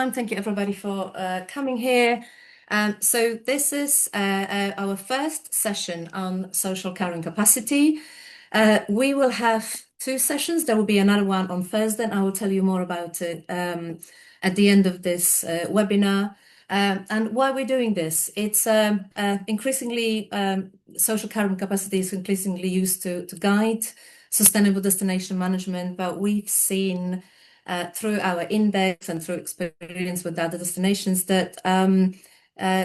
Thank you everybody for coming here. So this is our first session on social carrying capacity. We will have two sessions. There will be another one on Thursday, and I will tell you more about it at the end of this webinar. And why we're doing this, it's increasingly social carrying capacity is increasingly used to guide sustainable destination management, but we've seen through our index and through experience with other destinations that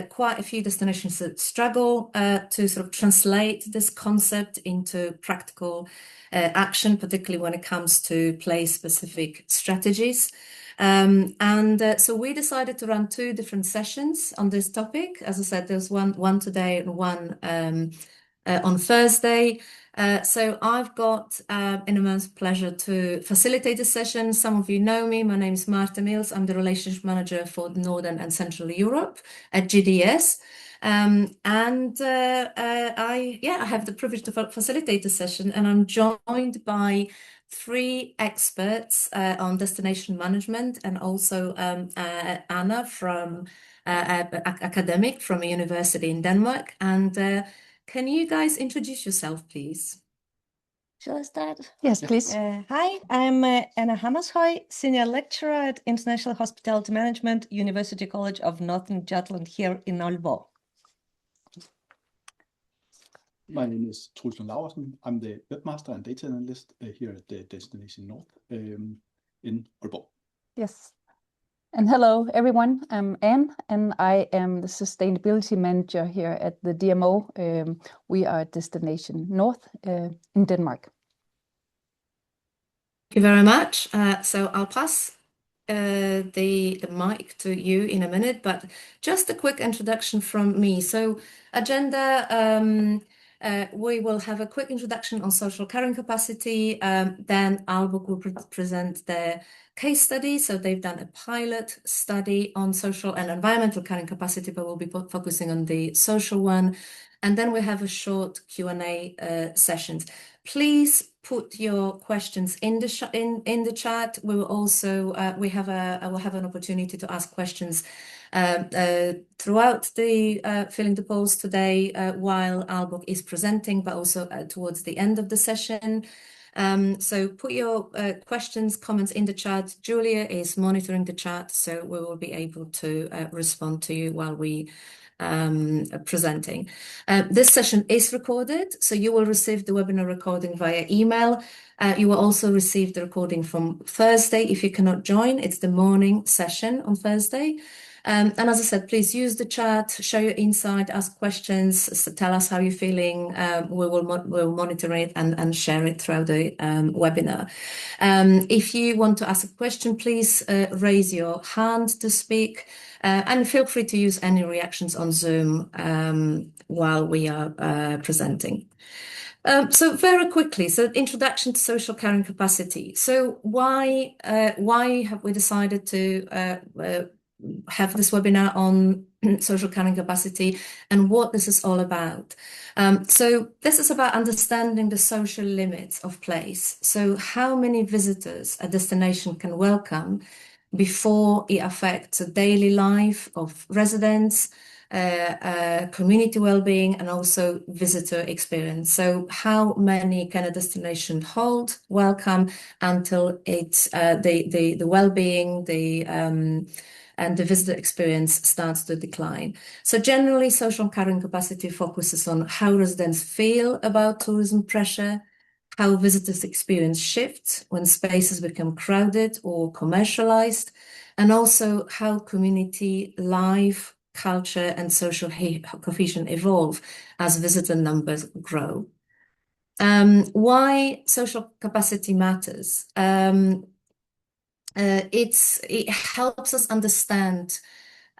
quite a few destinations that struggle to sort of translate this concept into practical action, particularly when it comes to place-specific strategies. So we decided to run two different sessions on this topic. As I said, there's one today and one on Thursday. So I've got an immense pleasure to facilitate this session. Some of you know me. My name is Marta. I'm the relationship manager for Northern and Central Europe at GDS. I have the privilege to facilitate the session, and I'm joined by three experts on destination management, and also Anna from academic from a university in Denmark. And can you guys introduce yourself, please? Shall I start? Yes, please. Hi, I'm Anna Hammershøy, Senior Lecturer at International Hospitality Management, University College of Northern Jutland here in Aalborg. My name is Truls Laursen. I'm the webmaster and data analyst here at the Destination North in Aalborg. Yes. And hello, everyone. I'm Anne, and I am the Sustainability Manager here at the DMO. We are at Destination North in Denmark. Thank you very much. So I'll pass the mic to you in a minute, but just a quick introduction from me. So agenda, we will have a quick introduction on social carrying capacity. Then Aalborg will present their case study. So they've done a pilot study on social and environmental carrying capacity, but we'll be focusing on the social one. And then we have a short Q&A sessions. Please put your questions in the chat. We will also I will have an opportunity to ask questions throughout the filling the polls today while Aalborg is presenting, but also towards the end of the session. So put your questions, comments in the chat. Julia is monitoring the chat, so we will be able to respond to you while we presenting. This session is recorded, so you will receive the webinar recording via email. You will also receive the recording from Thursday. If you cannot join, it's the morning session on Thursday. And as I said, please use the chat, share your insight, ask questions, tell us how you're feeling. We'll monitor it and share it throughout the webinar. If you want to ask a question, please raise your hand to speak, and feel free to use any reactions on Zoom while we are presenting. So very quickly, so introduction to social carrying capacity. So why have we decided to have this webinar on social carrying capacity and what this is all about? So this is about understanding the social limits of place. So how many visitors a destination can welcome before it affects the daily life of residents, community well-being, and also visitor experience. So how many can a destination hold, welcome, until it's the well-being, and the visitor experience starts to decline. So generally, social carrying capacity focuses on how residents feel about tourism pressure, how visitors experience shifts when spaces become crowded or commercialized, and also how community life, culture, and social cohesion evolve as visitor numbers grow. Why social capacity matters? It helps us understand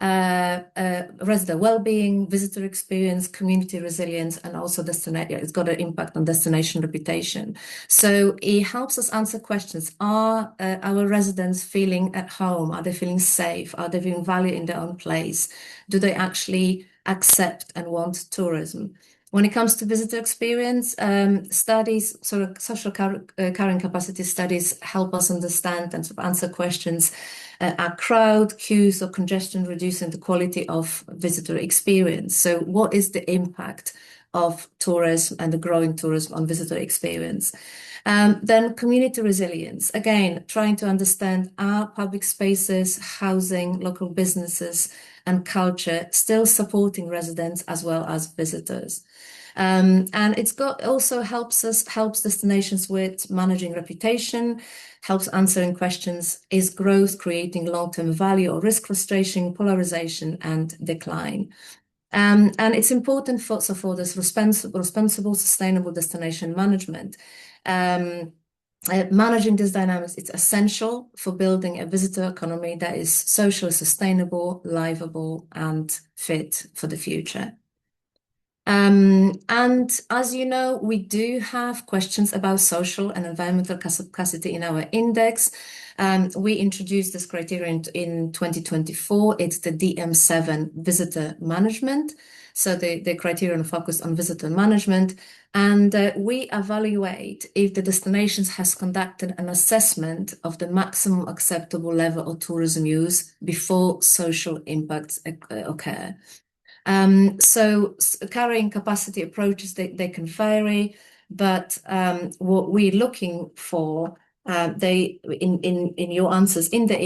resident well-being, visitor experience, community resilience, and also destination. It's got an impact on destination reputation. So it helps us answer questions. Are our residents feeling at home? Are they feeling safe? Are they feeling valued in their own place? Do they actually accept and want tourism? When it comes to visitor experience, studies, sort of social carrying capacity studies help us understand and sort of answer questions. Are crowd, queues, or congestion reducing the quality of visitor experience? So what is the impact of tourism and the growing tourism on visitor experience? Then community resilience, again, trying to understand, are public spaces, housing, local businesses, and culture still supporting residents as well as visitors? And also helps destinations with managing reputation, helps answering questions, is growth creating long-term value or risk frustration, polarization, and decline? And it's important for this responsible, sustainable destination management. Managing these dynamics, it's essential for building a visitor economy that is socially sustainable, livable, and fit for the future. And as you know, we do have questions about social and environmental capacity in our index. We introduced this criterion in 2024. It's the DM7 visitor management. So the criterion focused on visitor management. And we evaluate if the destination has conducted an assessment of the maximum acceptable level of tourism use before social impacts occur. So carrying capacity approaches, they can vary, but what we're looking for, in your answers in the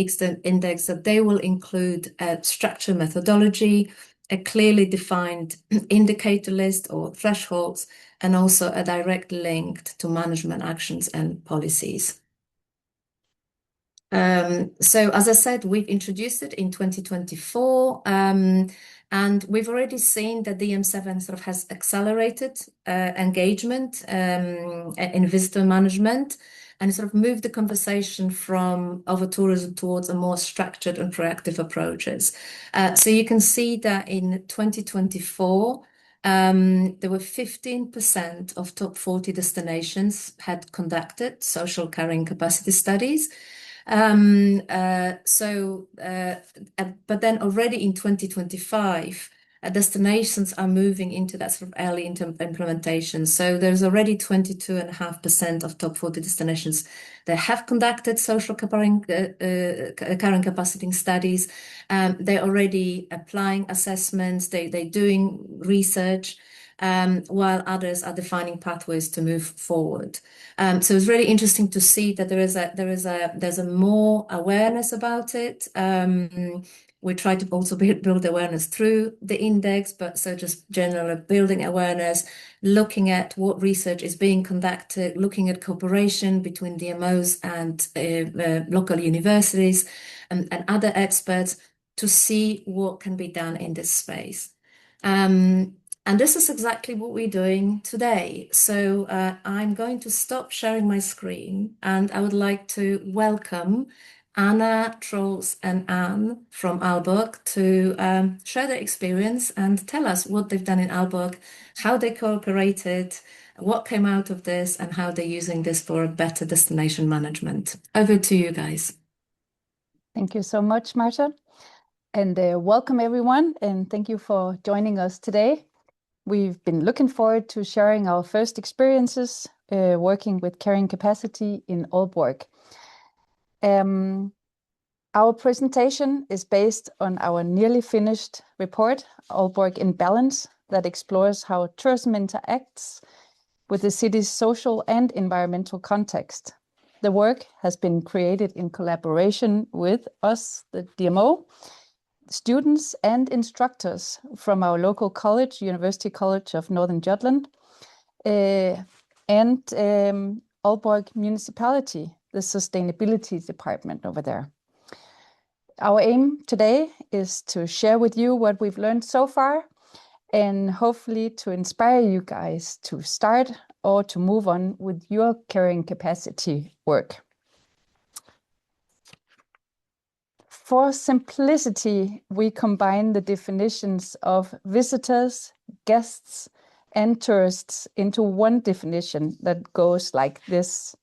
index, that they will include a structured methodology, a clearly defined indicator list or thresholds, and also a direct link to management actions and policies. So as I said, we've introduced it in 2024, and we've already seen that DM7 sort of has accelerated engagement in visitor management, and sort of moved the conversation from over-tourism towards a more structured and proactive approaches. So you can see that in 2024, there were 15% of top 40 destinations had conducted social carrying capacity studies. But then already in 2025, destinations are moving into that sort of early implementation. So there's already 22.5% of top 40 destinations that have conducted social carrying capacity studies. They're already applying assessments, they're doing research, while others are defining pathways to move forward. So it's really interesting to see that there's a more awareness about it. We try to also build awareness through the index, but so just generally building awareness, looking at what research is being conducted, looking at cooperation between DMOs and local universities and other experts to see what can be done in this space. And this is exactly what we're doing today. So I'm going to stop sharing my screen, and I would like to welcome Anna, Troels, and Anne from Aalborg to share their experience and tell us what they've done in Aalborg, how they cooperated, what came out of this, and how they're using this for a better destination management. Over to you guys. Thank you so much, Marta. And welcome everyone, and thank you for joining us today. We've been looking forward to sharing our first experiences working with carrying capacity in Aalborg. Our presentation is based on our nearly finished report, Aalborg in Balance, that explores how tourism interacts with the city's social and environmental context. The work has been created in collaboration with us, the DMO, students and instructors from our local college, University College of Northern Jutland, and Aalborg Municipality, the sustainability department over there. Our aim today is to share with you what we've learned so far, and hopefully to inspire you guys to start or to move on with your carrying capacity work. For simplicity, we combine the definitions of visitors, guests, and tourists into one definition that goes like this.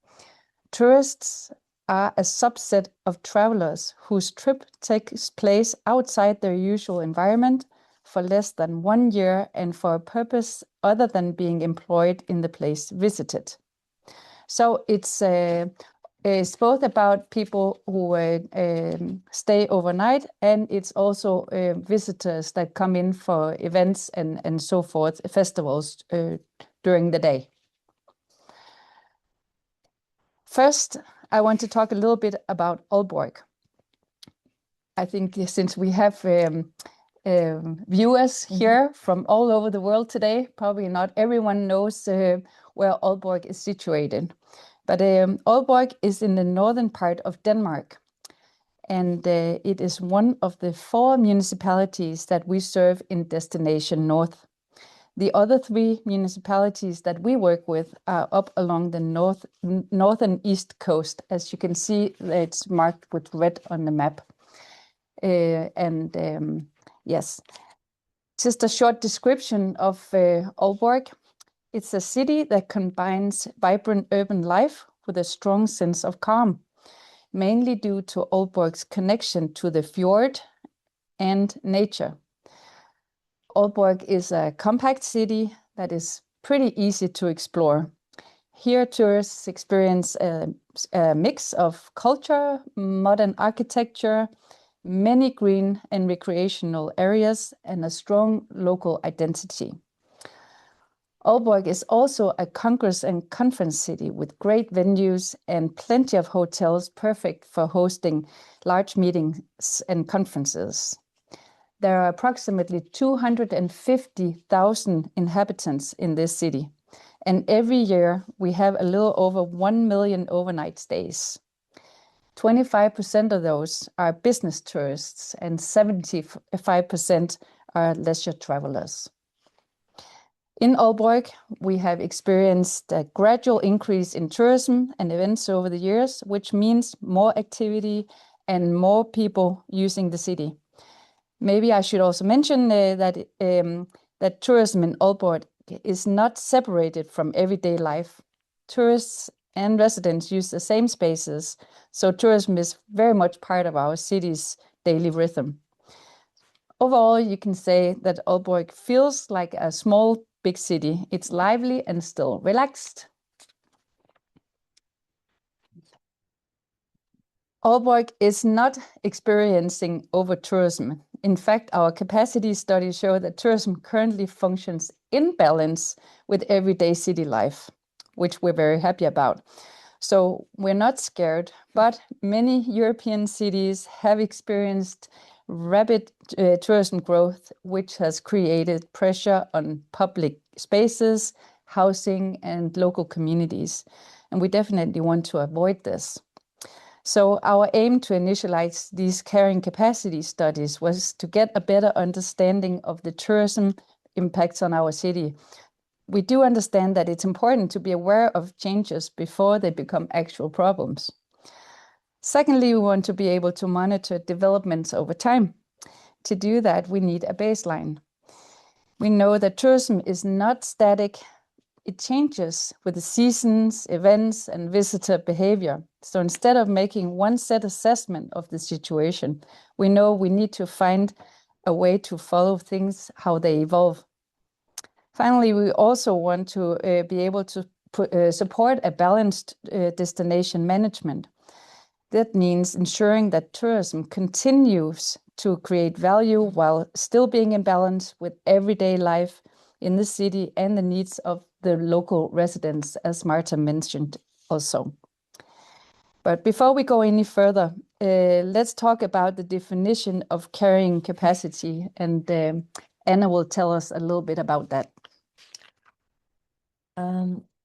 Tourists are a subset of travelers whose trip takes place outside their usual environment, for less than 1 year and for a purpose other than being employed in the place visited. So it's both about people who stay overnight, and it's also visitors that come in for events and so forth, festivals during the day. First, I want to talk a little bit about Aalborg. I think since we have viewers here from all over the world today, probably not everyone knows where Aalborg is situated. But Aalborg is in the northern part of Denmark, and it is one of the 4 municipalities that we serve in Destination North. The other 3 municipalities that we work with are up along the north and east coast. As you can see, it's marked with red on the map. Yes, just a short description of Aalborg. It's a city that combines vibrant urban life with a strong sense of calm, mainly due to Aalborg's connection to the fjord and nature. Aalborg is a compact city that is pretty easy to explore. Here, tourists experience a mix of culture, modern architecture, many green and recreational areas, and a strong local identity. Aalborg is also a congress and conference city with great venues and plenty of hotels perfect for hosting large meetings and conferences. There are approximately 250,000 inhabitants in this city, and every year we have a little over 1 million overnight stays. 25% of those are business tourists and 75% are leisure travelers. In Aalborg, we have experienced a gradual increase in tourism and events over the years, which means more activity and more people using the city. Maybe I should also mention that tourism in Aalborg is not separated from everyday life. Tourists and residents use the same spaces, so tourism is very much part of our city's daily rhythm. Overall, you can say that Aalborg feels like a small, big city. It's lively and still relaxed. Aalborg is not experiencing over-tourism. In fact, our capacity studies show that tourism currently functions in balance with everyday city life, which we're very happy about. So we're not scared, but many European cities have experienced rapid tourism growth, which has created pressure on public spaces, housing, and local communities. And we definitely want to avoid this. So our aim to initialize these carrying capacity studies was to get a better understanding of the tourism impacts on our city. We do understand that it's important to be aware of changes before they become actual problems. Secondly, we want to be able to monitor developments over time. To do that, we need a baseline. We know that tourism is not static. It changes with the seasons, events, and visitor behavior. So instead of making one set assessment of the situation, we know we need to find a way to follow things, how they evolve. Finally, we also want to be able to support a balanced destination management. That means ensuring that tourism continues to create value while still being in balance with everyday life in the city and the needs of the local residents, as Marta mentioned also. But before we go any further, let's talk about the definition of carrying capacity, and Anna will tell us a little bit about that.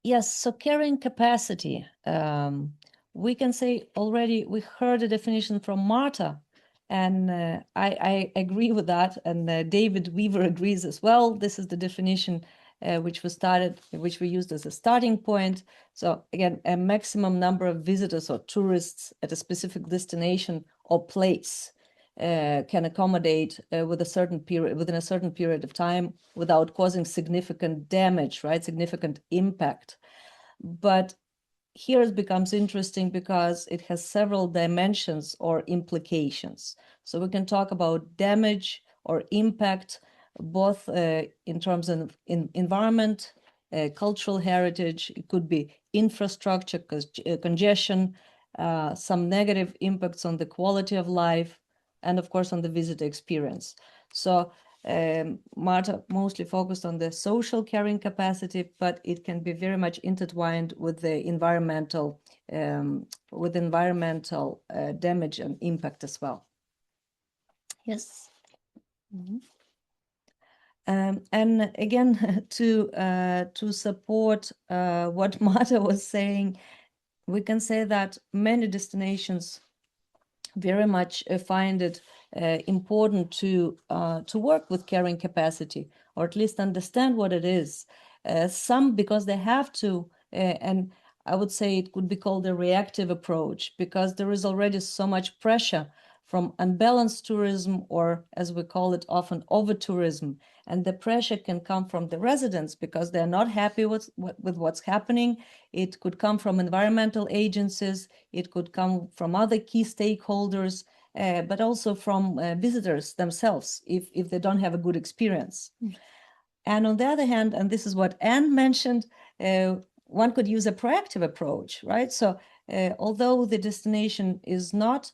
Yes, so carrying capacity. We can say already we heard a definition from Marta, and I agree with that, and David Weaver agrees as well. This is the definition which we used as a starting point. So again, a maximum number of visitors or tourists at a specific destination or place can accommodate within a certain period of time without causing significant damage, right? Significant impact. But here it becomes interesting because it has several dimensions or implications. So we can talk about damage or impact both in terms of environment, cultural heritage. It could be infrastructure, congestion, some negative impacts on the quality of life, and of course on the visitor experience. So Marta mostly focused on the social carrying capacity, but it can be very much intertwined with the environmental damage and impact as well. Yes. And again, to support what Marta was saying, we can say that many destinations very much find it important to work with carrying capacity, or at least understand what it is. Some because they have to, and I would say it could be called a reactive approach, because there is already so much pressure from unbalanced tourism, or as we call it often, over-tourism. And the pressure can come from the residents because they're not happy with what's happening. It could come from environmental agencies. It could come from other key stakeholders, but also from visitors themselves if they don't have a good experience. And on the other hand, and this is what Anne mentioned, one could use a proactive approach, right? So although the destination is not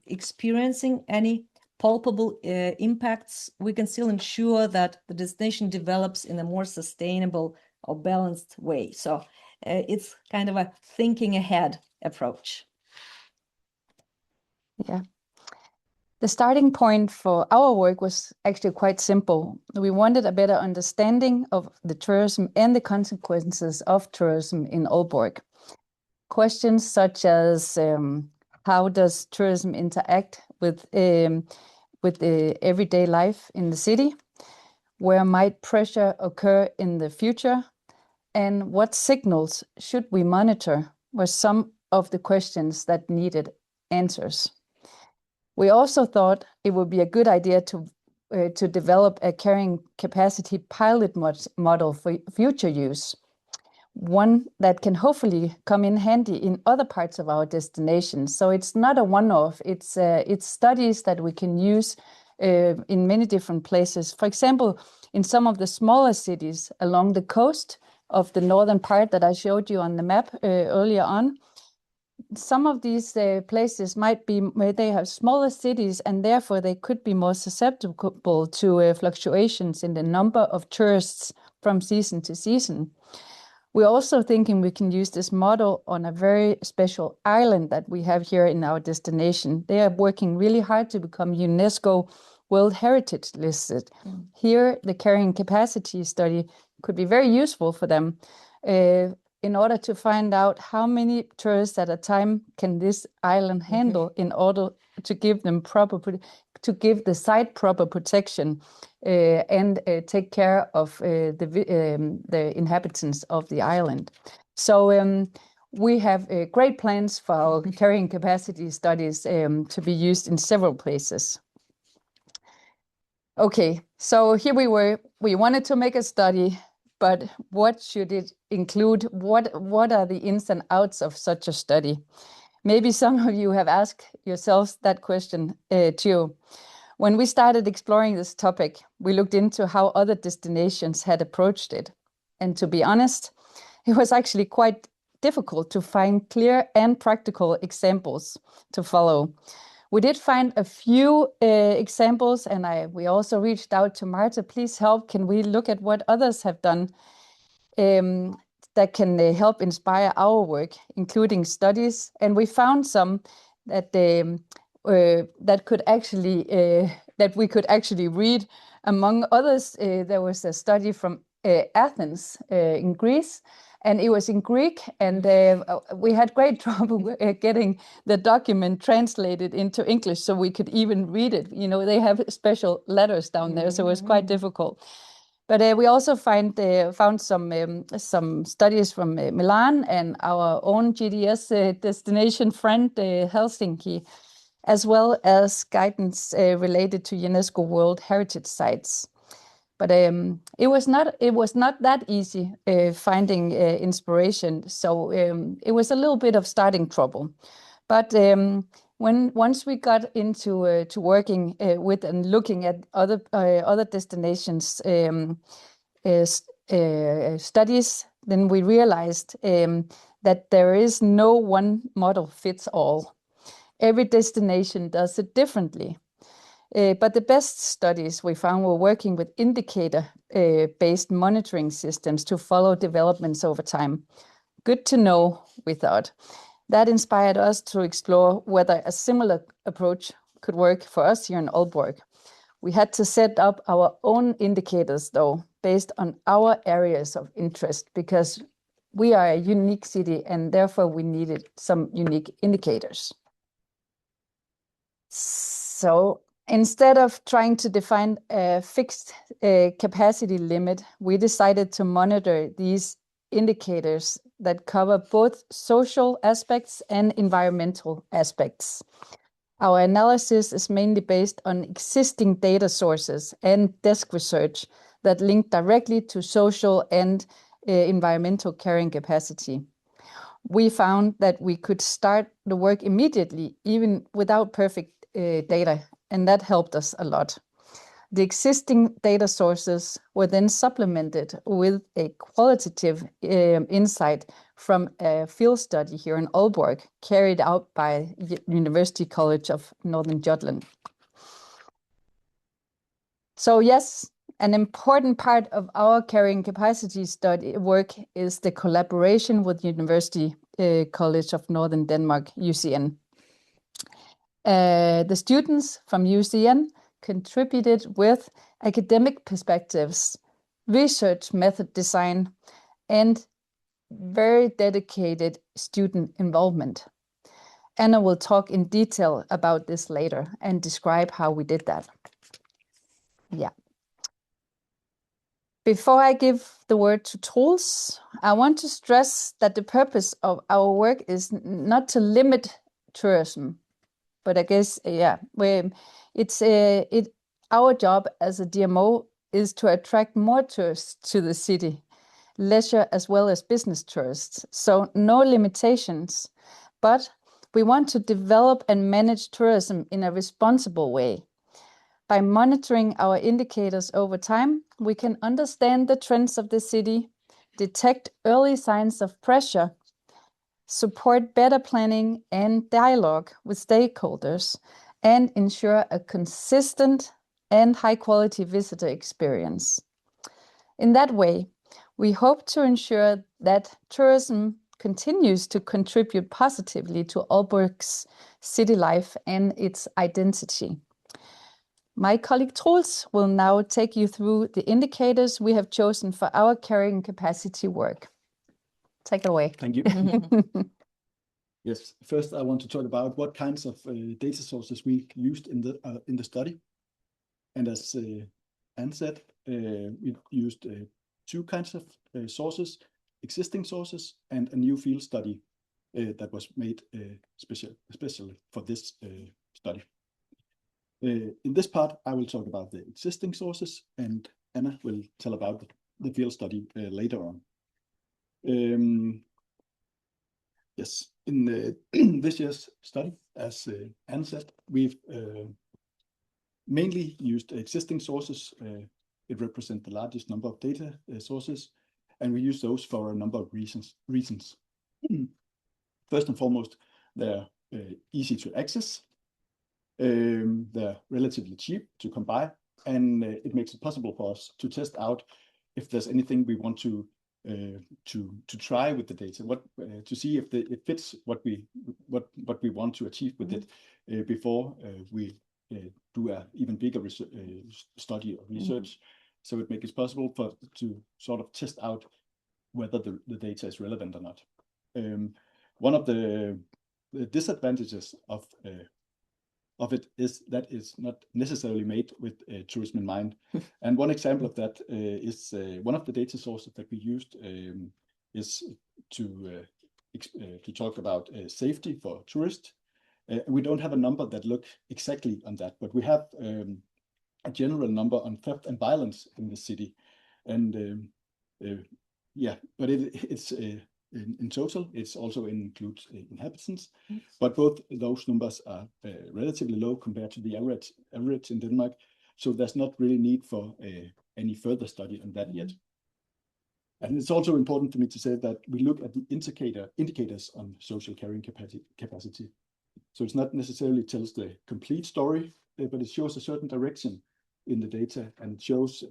experiencing any palpable impacts, we can still ensure that the destination develops in a more sustainable or balanced way. So it's kind of a thinking ahead approach. Yeah. The starting point for our work was actually quite simple. We wanted a better understanding of the tourism and the consequences of tourism in Aalborg. Questions such as how does tourism interact with the everyday life in the city? Where might pressure occur in the future? And what signals should we monitor? Were some of the questions that needed answers. We also thought it would be a good idea to develop a carrying capacity pilot model for future use. One that can hopefully come in handy in other parts of our destination. So it's not a one-off, it's studies that we can use in many different places. For example, in some of the smaller cities along the coast of the northern part that I showed you on the map earlier on. Some of these places might be where they have smaller cities, and therefore they could be more susceptible to fluctuations in the number of tourists from season to season. We're also thinking we can use this model on a very special island that we have here in our destination. They are working really hard to become UNESCO World Heritage listed. Here, the carrying capacity study could be very useful for them in order to find out how many tourists at a time can this island handle in order to give them the site proper protection and take care of the inhabitants of the island. So we have great plans for our carrying capacity studies to be used in several places. Okay, so here we wanted to make a study, but what should it include? What are the ins and outs of such a study? Maybe some of you have asked yourselves that question too. When we started exploring this topic, we looked into how other destinations had approached it. And to be honest, it was actually quite difficult to find clear and practical examples to follow. We did find a few examples, and we also reached out to Marta. Please help. Can we look at what others have done that can help inspire our work, including studies? And we found some that we could actually read. Among others, there was a study from Athens in Greece. And it was in Greek, and we had great trouble getting the document translated into English so we could even read it. You know, they have special letters down there, so it was quite difficult. But we also found some studies from Milan and our own GDS destination friend, Helsinki, as well as guidance related to UNESCO World Heritage Sites. But it was not that easy finding inspiration, so it was a little bit of starting trouble. But Once we got into to working with and looking at other destinations studies, then we realized that there is no one model fits all. Every destination does it differently. But the best studies we found were working with indicator-based monitoring systems to follow developments over time. Good to know, we thought. That inspired us to explore whether a similar approach could work for us here in Aalborg. We had to set up our own indicators, though, based on our areas of interest, because we are a unique city and therefore we needed some unique indicators. So instead of trying to define a fixed capacity limit, we decided to monitor these indicators that cover both social aspects and environmental aspects. Our analysis is mainly based on existing data sources and desk research that link directly to social and environmental carrying capacity. We found that we could start the work immediately, even without perfect data, and that helped us a lot. The existing data sources were then supplemented with a qualitative insight from a field study here in Aalborg, carried out by University College of Northern Jutland. So yes, an important part of our carrying capacity study work is the collaboration with University College of Northern Denmark, UCN. The students from UCN contributed with academic perspectives, research method design, and very dedicated student involvement. Anna will talk in detail about this later and describe how we did that. Yeah. Before I give the word to Troels, I want to stress that the purpose of our work is not to limit tourism, but I guess, our job as a DMO is to attract more tourists to the city, leisure as well as business tourists. So no limitations, but we want to develop and manage tourism in a responsible way. By monitoring our indicators over time, we can understand the trends of the city, detect early signs of pressure, support better planning and dialogue with stakeholders, and ensure a consistent and high-quality visitor experience. In that way, we hope to ensure that tourism continues to contribute positively to Aalborg's city life and its identity. My colleague Troels will now take you through the indicators we have chosen for our carrying capacity work. Take it away. Thank you. Yes, first I want to talk about what kinds of data sources we used in the study. And as Anne said, we used two kinds of sources, existing sources and a new field study that was made especially for this study. In this part, I will talk about the existing sources, and Anna will tell about the field study later on. Yes, in this year's study, as Anne said, we've mainly used existing sources. It represents the largest number of data sources, and we use those for a number of reasons. First and foremost, they're easy to access. They're relatively cheap to come by, and it makes it possible for us to test out if there's anything we want to try with the data, to see if it fits what we want to achieve with it before we do an even bigger study or research. So it makes it possible to sort of test out whether the data is relevant or not. One of the disadvantages of it is that it's not necessarily made with tourism in mind. And one example of that is one of the data sources that we used is to talk about safety for tourists. We don't have a number that look exactly on that, but we have a general number on theft and violence in the city. And but it's in total. It's also includes inhabitants, but both those numbers are relatively low compared to the average in Denmark. So there's not really need for any further study on that yet. And it's also important for me to say that we look at the indicators on social carrying capacity. So it's not necessarily tells the complete story, but it shows a certain direction in the data and shows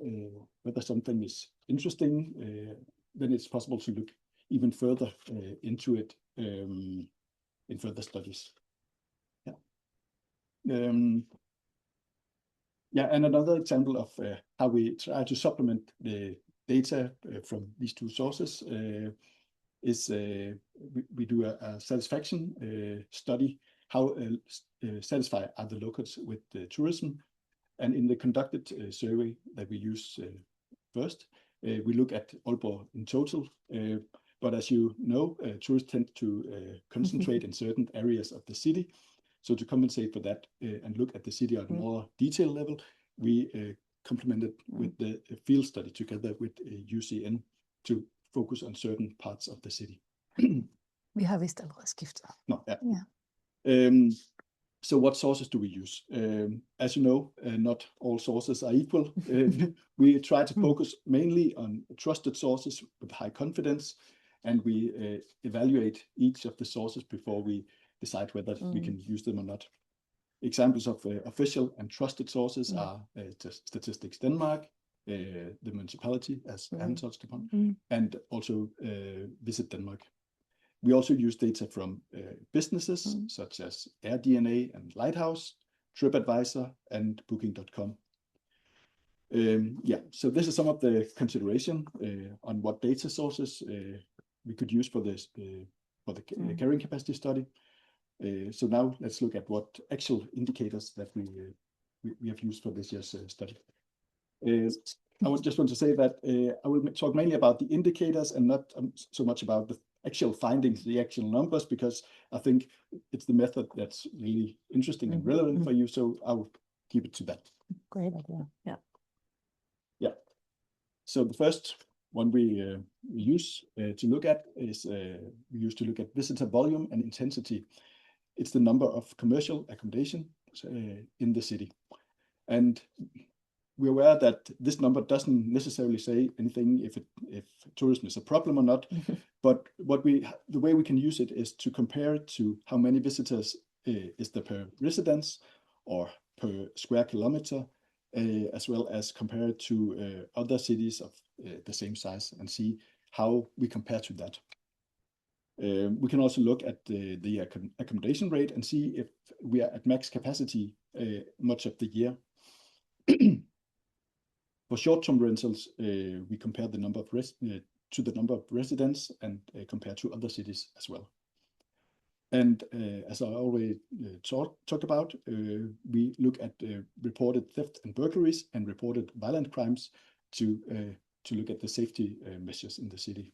whether something is interesting. Then it's possible to look even further into it in further studies. Yeah, and another example of how we try to supplement the data from these two sources is we do a satisfaction study. How satisfied are the locals with tourism? And in the conducted survey that we use first, we look at Aalborg in total. But as you know, tourists tend to concentrate in certain areas of the city. So to compensate for that and look at the city on a more detailed level, we complemented with the field study together with UCN to focus on certain parts of the city. Vi har vist allerede skiftet. No, yeah. Yeah. So what sources do we use? As you know, not all sources are equal. We try to focus mainly on trusted sources with high confidence, and we evaluate each of the sources before we decide whether we can use them or not. Examples of official and trusted sources are Statistics Denmark, the municipality, as Anne touched upon, and also Visit Denmark. We also use data from businesses such as AirDNA and Lighthouse, TripAdvisor, and Booking.com. Yeah, so this is some of the consideration on what data sources we could use for this for the carrying capacity study. So now let's look at what actual indicators that we have used for this year's study. I would just want to say that I will talk mainly about the indicators and not so much about the actual findings, the actual numbers, because I think it's the method that's really interesting and relevant for you. So I'll keep it to that. Great idea. Yeah. Yeah. So the first one we use to look at is we use to look at visitor volume and intensity. It's the number of commercial accommodation in the city. And we're aware that this number doesn't necessarily say anything if tourism is a problem or not. But the way we can use it is to compare it to how many visitors is there per residence or per square kilometer, as well as compare it to other cities of the same size and see how we compare to that. We can also look at the accommodation rate and see if we are at max capacity much of the year. For short-term rentals, we compare the number of to the number of residents and compare to other cities as well. And as I already talked about, we look at reported theft and burglaries and reported violent crimes to look at the safety measures in the city.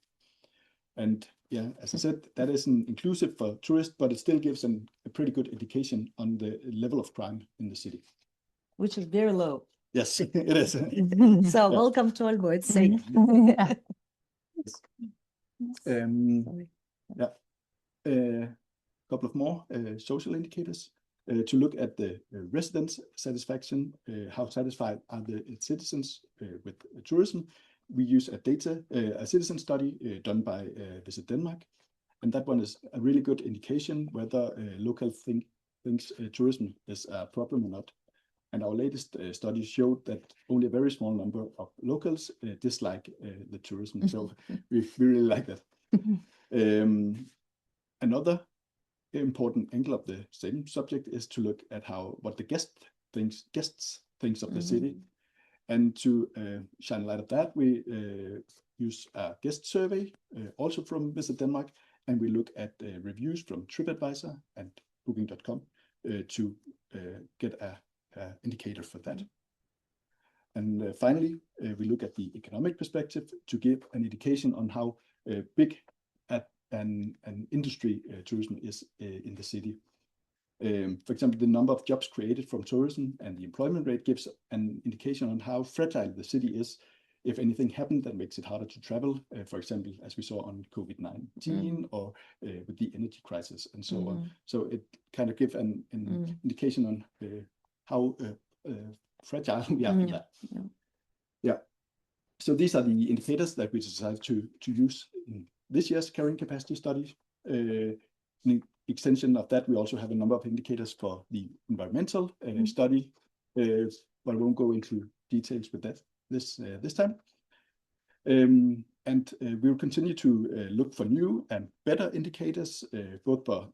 And yeah, as I said, that isn't inclusive for tourists, but it still gives a pretty good indication on the level of crime in the city. Which is very low. Yes, it is. So welcome to Aalborg. It's safe. Yeah. Couple of more social indicators to look at the residents' satisfaction. How satisfied are the citizens with tourism? We use a citizen study done by Visit Denmark, and that one is a really good indication whether local thinks tourism is a problem or not. And our latest study showed that only a very small number of locals dislike the tourism. So we really like that. Another important angle of the same subject is to look at what the guests think of the city. And to shine a light of that, we use a guest survey, also from Visit Denmark, and we look at reviews from TripAdvisor and Booking.com to get a indicator for that. And finally, we look at the economic perspective to give an indication on how big an industry tourism is in the city. For example, the number of jobs created from tourism and the employment rate gives an indication on how fragile the city is if anything happened that makes it harder to travel, for example, as we saw on COVID-19 or with the energy crisis and so on. So it kind of gives an indication on how fragile we are for that. Yeah. So these are the indicators that we decided to use in this year's carrying capacity study. In extension of that, we also have a number of indicators for the environmental study, but I won't go into details with that this time. And we will continue to look for new and better indicators, both for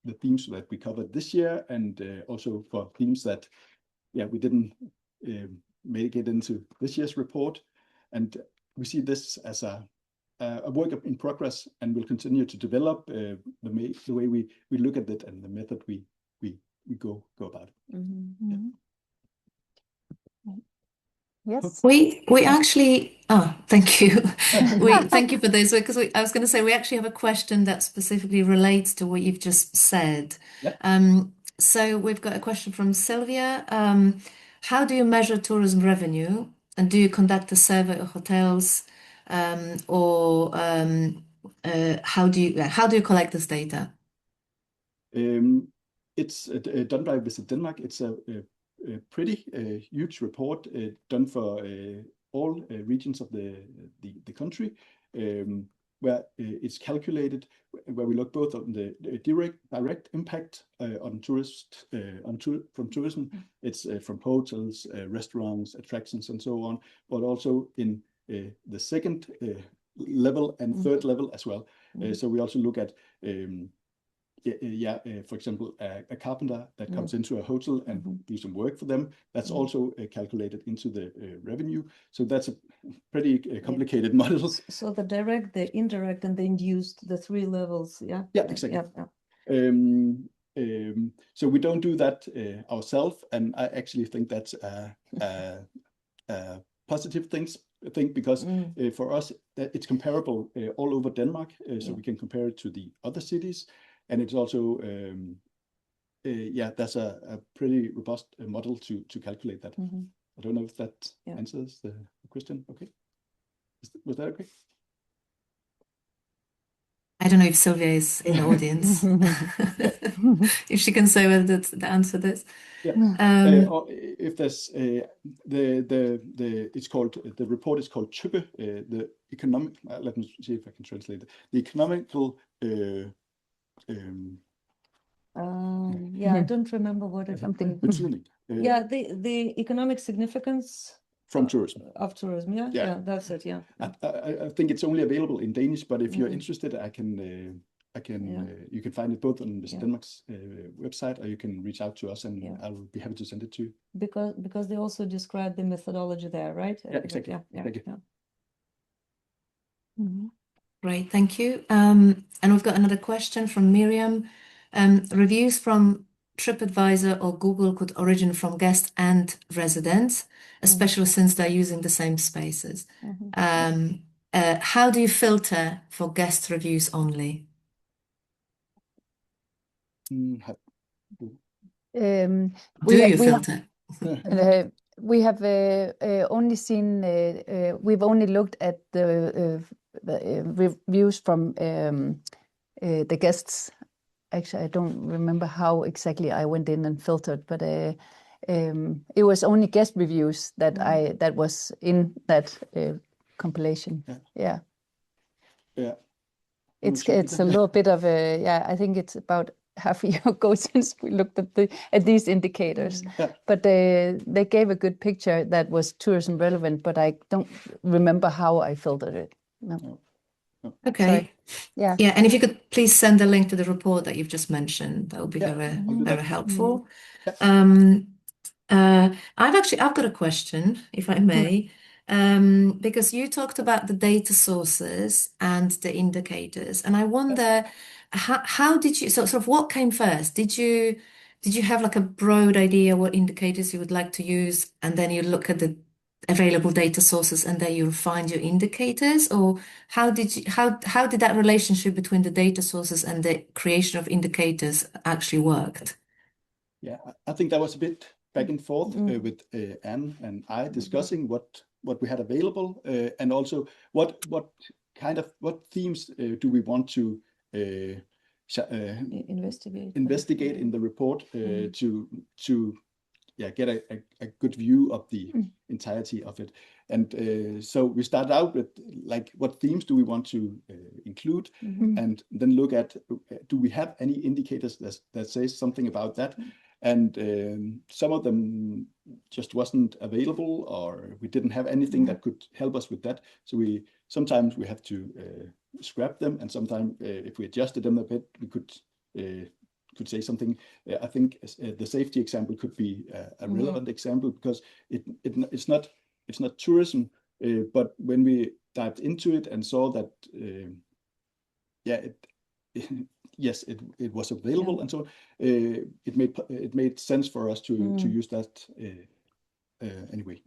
the themes that we covered this year and also for themes that we didn't make it into this year's report. And we see this as a work in progress, and we'll continue to develop the way we look at it and the method we go about it. Yes. We actually, thank you. Thank you for those, because I was going to say we actually have a question that specifically relates to what you've just said. So we've got a question from Sylvia. How do you measure tourism revenue, and do you conduct a survey of hotels, or how do you collect this data? It's done by Visit Denmark. It's a pretty huge report done for all regions of the country, where it's calculated, where we look both on the direct impact on from tourism. It's from hotels, restaurants, attractions, and so on, but also in the second level and third level as well. So we also look at for example, a carpenter that comes into a hotel and do some work for them. That's also calculated into the revenue. So that's a pretty complicated model. So the direct, the indirect, and the induced, the three levels. Yeah. Yeah, exactly. So we don't do that ourselves, and I actually think that's a positive thing, because for us it's comparable all over Denmark, so we can compare it to the other cities. And it's also, that's a pretty robust model to calculate that. I don't know if that answers the question. Okay. Was that okay? I don't know if Sylvia is in the audience. If she can say whether the answer this. Or if there's it's called, the report is called Type, the economic. Let me see if I can translate it. The economical. I don't remember what it's something. The economic significance from tourism. Of tourism, that's it. I think it's only available in Danish, but if you're interested, I can you can find it both on Visit Denmark's website, or you can reach out to us, and I'll be happy to send it to you. Because they also describe the methodology there, right? Yeah, exactly. Thank you. Great, thank you. And we've got another question from Miriam. Reviews from TripAdvisor or Google could origin from guests and residents, especially since they're using the same spaces. How do you filter for guest reviews only? Filter? We have only seen, we've only looked at the reviews from the guests. Actually, I don't remember how exactly I went in and filtered, but it was only guest reviews that was in that compilation. It's a little bit of I think it's about half a year ago since we looked at these indicators. But they gave a good picture that was tourism relevant, but I don't remember how I filtered it. No. Okay. Sorry. And if you could please send a link to the report that you've just mentioned, that would be very helpful. I've got a question, if I may, because you talked about the data sources and the indicators, and I wonder how did you sort of what came first? Did you have like a broad idea what indicators you would like to use, and then you look at the available data sources and then you find your indicators, or how did that relationship between the data sources and the creation of indicators actually worked? I think that was a bit back and forth with Anne and I discussing what what we had available, and also what themes do we want to investigate in the report to get a good view of the entirety of it. And so we started out with like, what themes do we want to include, and then look at, do we have any indicators that say something about that? And some of them just wasn't available, or we didn't have anything that could help us with that. So sometimes we have to scrap them, and sometimes if we adjusted them a bit, we could say something. I think the safety example could be a relevant example, because it's not tourism, but when we dived into it and saw that, yes, it was available, and so it made sense for us to use that anyway.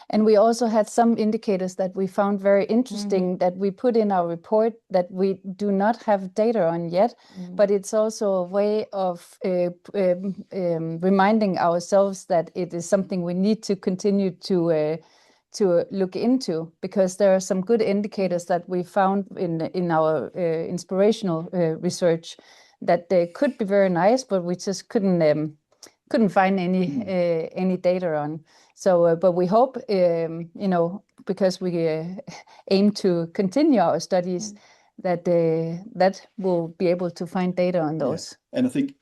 And we also had some indicators that we found very interesting that we put in our report that we do not have data on yet, but it's also a way of reminding ourselves that it is something we need to continue to look into, because there are some good indicators that we found in our inspirational research that they could be very nice, but we just couldn't find any data on. So, but we hope, because we aim to continue our studies, that we'll be able to find data on those. Yeah. And I think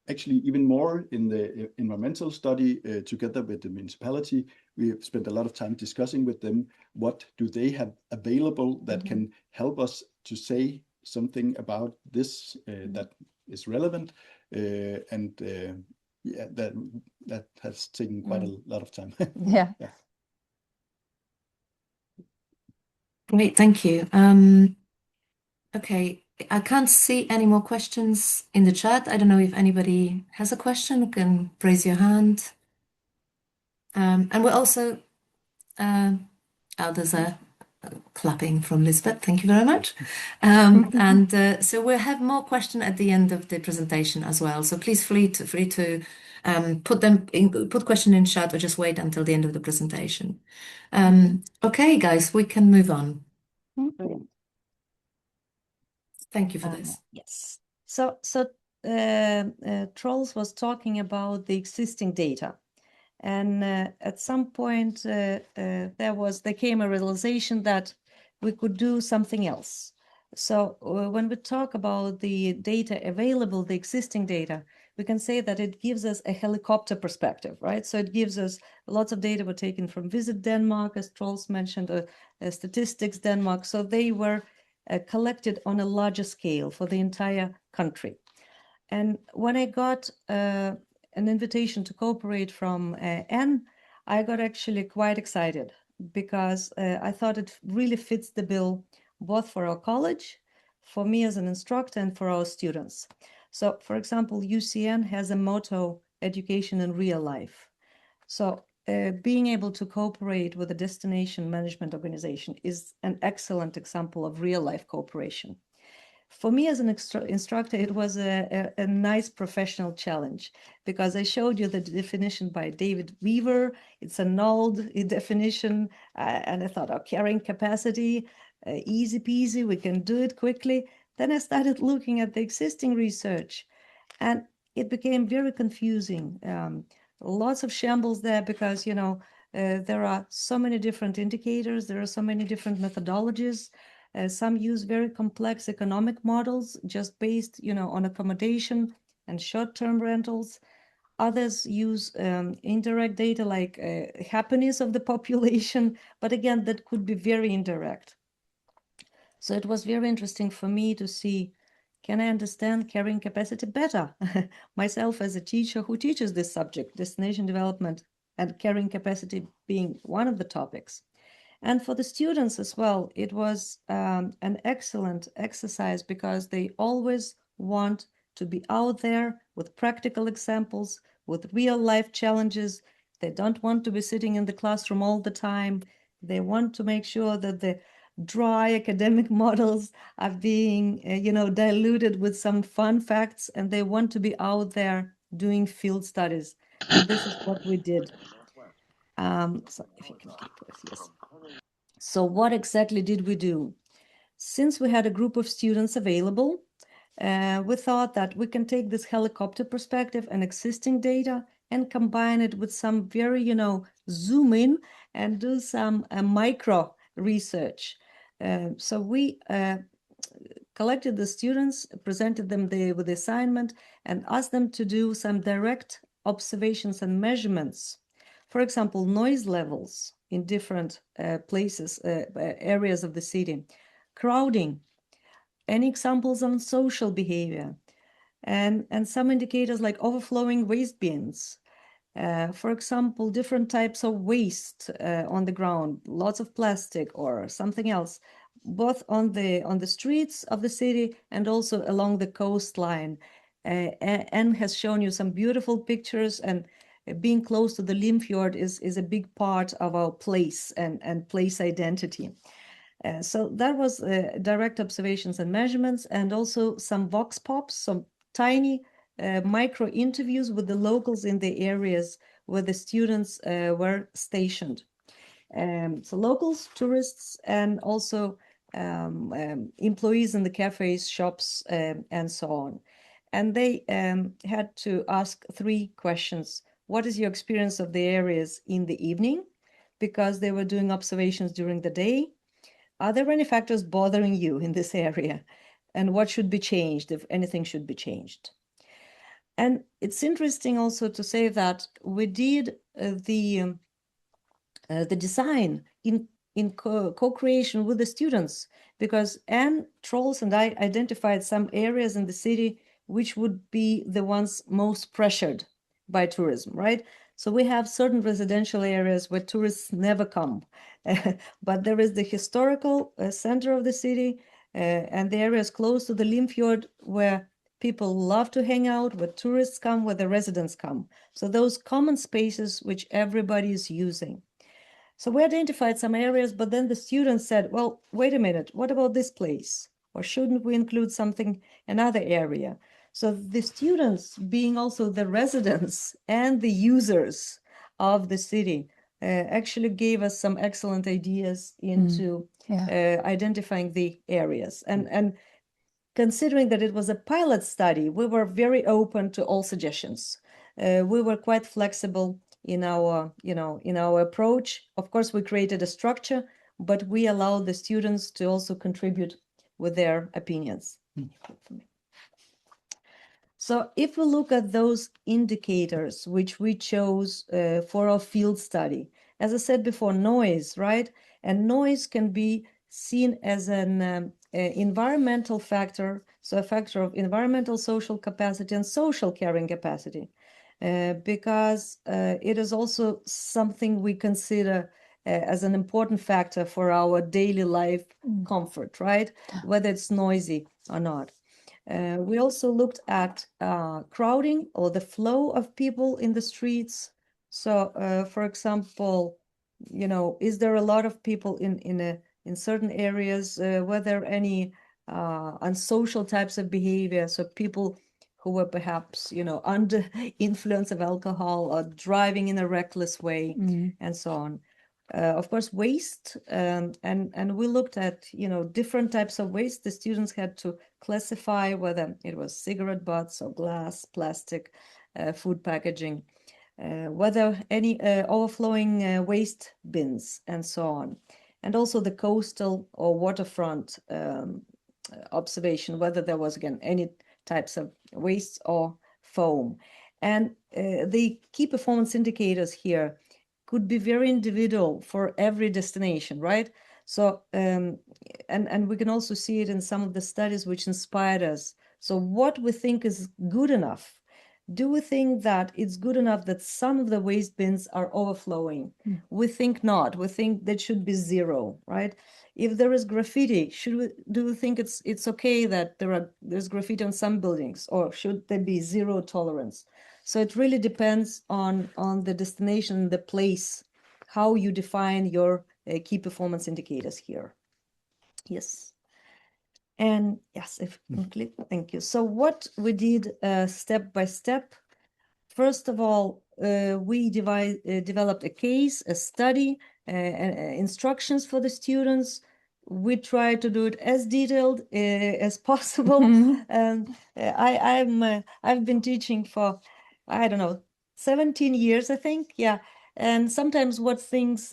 actually even more in the environmental study, together with the municipality, we have spent a lot of time discussing with them, what do they have available that can help us to say something about this that is relevant, and that has taken quite a lot of time. Yeah. Great, thank you. Okay, I can't see any more questions in the chat. I don't know if anybody has a question. You can raise your hand. And we're also, there's a clapping from Lisbeth. Thank you very much. So we'll have more questions at the end of the presentation as well. So please free to put question in chat, or just wait until the end of the presentation. Okay, guys, we can move on. Thank you for this. Yes. So Troels was talking about the existing data. And at some point, there came a realization that we could do something else. So when we talk about the data available, the existing data, we can say that it gives us a helicopter perspective, right? So it gives us lots of data were taken from Visit Denmark, as Troels mentioned, Statistics Denmark. So they were collected on a larger scale for the entire country. And when I got an invitation to cooperate from Anne, I got actually quite excited, because I thought it really fits the bill, both for our college, for me as an instructor, and for our students. So, for example, UCN has a motto, education in real life. So being able to cooperate with a destination management organization is an excellent example of real life cooperation. For me as an instructor, it was a nice professional challenge, because I showed you the definition by David Weaver. It's an old definition, and I thought, carrying capacity, easy peasy, we can do it quickly. Then I started looking at the existing research, and it became very confusing. Lots of shambles there, because, there are so many different indicators, there are so many different methodologies. Some use very complex economic models just based, on accommodation and short-term rentals. Others use indirect data like happiness of the population, but again, that could be very indirect. So it was very interesting for me to see, can I understand carrying capacity better? Myself as a teacher who teaches this subject, destination development, and carrying capacity being one of the topics. And for the students as well, it was an excellent exercise, because they always want to be out there with practical examples, with real life challenges. They don't want to be sitting in the classroom all the time. They want to make sure that the dry academic models are being, diluted with some fun facts, and they want to be out there doing field studies. And this is what we did. So if you can keep it, yes. So what exactly did we do? Since we had a group of students available, we thought that we can take this helicopter perspective and existing data and combine it with some very, zoom in and do some micro research. So we collected the students, presented them with the assignment, and asked them to do some direct observations and measurements. For example, noise levels in different places, areas of the city, crowding, any examples on social behavior, and some indicators like overflowing waste bins. For example, different types of waste on the ground, lots of plastic or something else, both on the streets of the city and also along the coastline. And has shown you some beautiful pictures, and being close to the Limfjord is a big part of our place and place identity. So that was direct observations and measurements, and also some vox pops, some tiny micro interviews with the locals in the areas where the students were stationed. So locals, tourists, and also employees in the cafes, shops, and so on. And they had to ask 3 questions. What is your experience of the areas in the evening? Because they were doing observations during the day. Are there any factors bothering you in this area? And what should be changed, if anything should be changed? And it's interesting also to say that we did the design in co-creation with the students, because Anne, Trolls, and I identified some areas in the city which would be the ones most pressured by tourism, right? So we have certain residential areas where tourists never come, but there is the historical center of the city and the areas close to the Limfjord where people love to hang out, where tourists come, where the residents come. So those common spaces which everybody is using. So we identified some areas, but then the students said, well, wait a minute, what about this place? Or shouldn't we include something, another area? So the students, being also the residents and the users of the city, actually gave us some excellent ideas into identifying the areas. And considering that it was a pilot study, we were very open to all suggestions. We were quite flexible in our, in our approach. Of course, we created a structure, but we allowed the students to also contribute with their opinions. So if we look at those indicators which we chose for our field study, as I said before, noise, right? And noise can be seen as an environmental factor, so a factor of environmental social capacity and social carrying capacity, because it is also something we consider as an important factor for our daily life comfort, right? Whether it's noisy or not. We also looked at crowding or the flow of people in the streets. So, for example, is there a lot of people in certain areas? Were there any unsocial types of behavior? So people who were perhaps, under influence of alcohol or driving in a reckless way, and so on. Of course, waste, and we looked at, different types of waste. The students had to classify whether it was cigarette butts or glass, plastic, food packaging, whether any overflowing waste bins, and so on. And also the coastal or waterfront observation, whether there was, again, any types of waste or foam. And the key performance indicators here could be very individual for every destination, right? So, and we can also see it in some of the studies which inspired us. So what we think is good enough. Do we think that it's good enough that some of the waste bins are overflowing? We think not. We think that should be 0, right? If there is graffiti, do we think it's okay that there's graffiti on some buildings, or should there be 0 tolerance? So it really depends on the destination, the place, how you define your key performance indicators here. Yes. And yes, if click, thank you. So what we did step by step, First of all, we developed a case, a study, instructions for the students. We try to do it as detailed as possible. And I've been teaching for, I don't know, 17 years, I think. Yeah. And sometimes what feels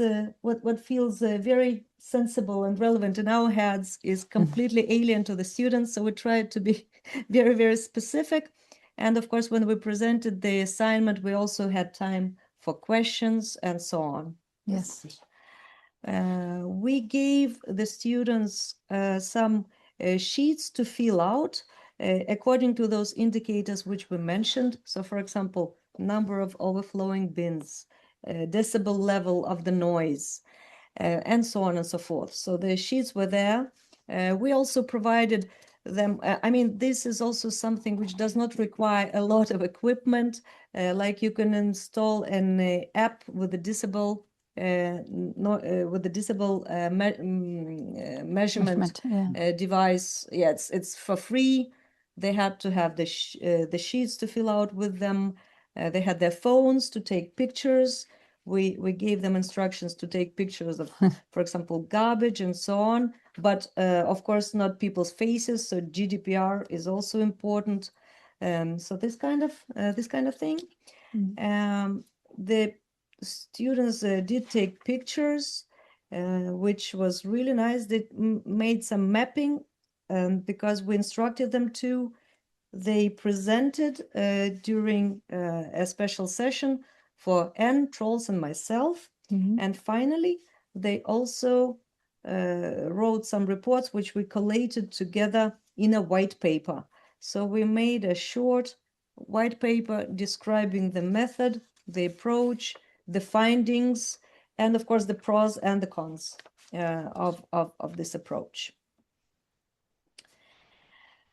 very sensible and relevant in our heads is completely alien to the students. So we try to be very, very specific. And of course, when we presented the assignment, we also had time for questions and so on. Yes. We gave the students some sheets to fill out according to those indicators which we mentioned. So, for example, number of overflowing bins, decibel level of the noise, and so on and so forth. So the sheets were there. We also provided them. I mean, this is also something which does not require a lot of equipment. Like you can install an app with the decibel measurement device. Yeah, it's for free. They had to have the sheets to fill out with them. They had their phones to take pictures. We gave them instructions to take pictures of, for example, garbage and so on. But of course, not people's faces. So GDPR is also important. So this kind of thing. The students did take pictures, which was really nice. They made some mapping, because we instructed them to. They presented during a special session for Anne, Trolls, and myself. And finally, they also wrote some reports which we collated together in a white paper. So we made a short white paper describing the method, the approach, the findings, and of course the pros and the cons of this approach.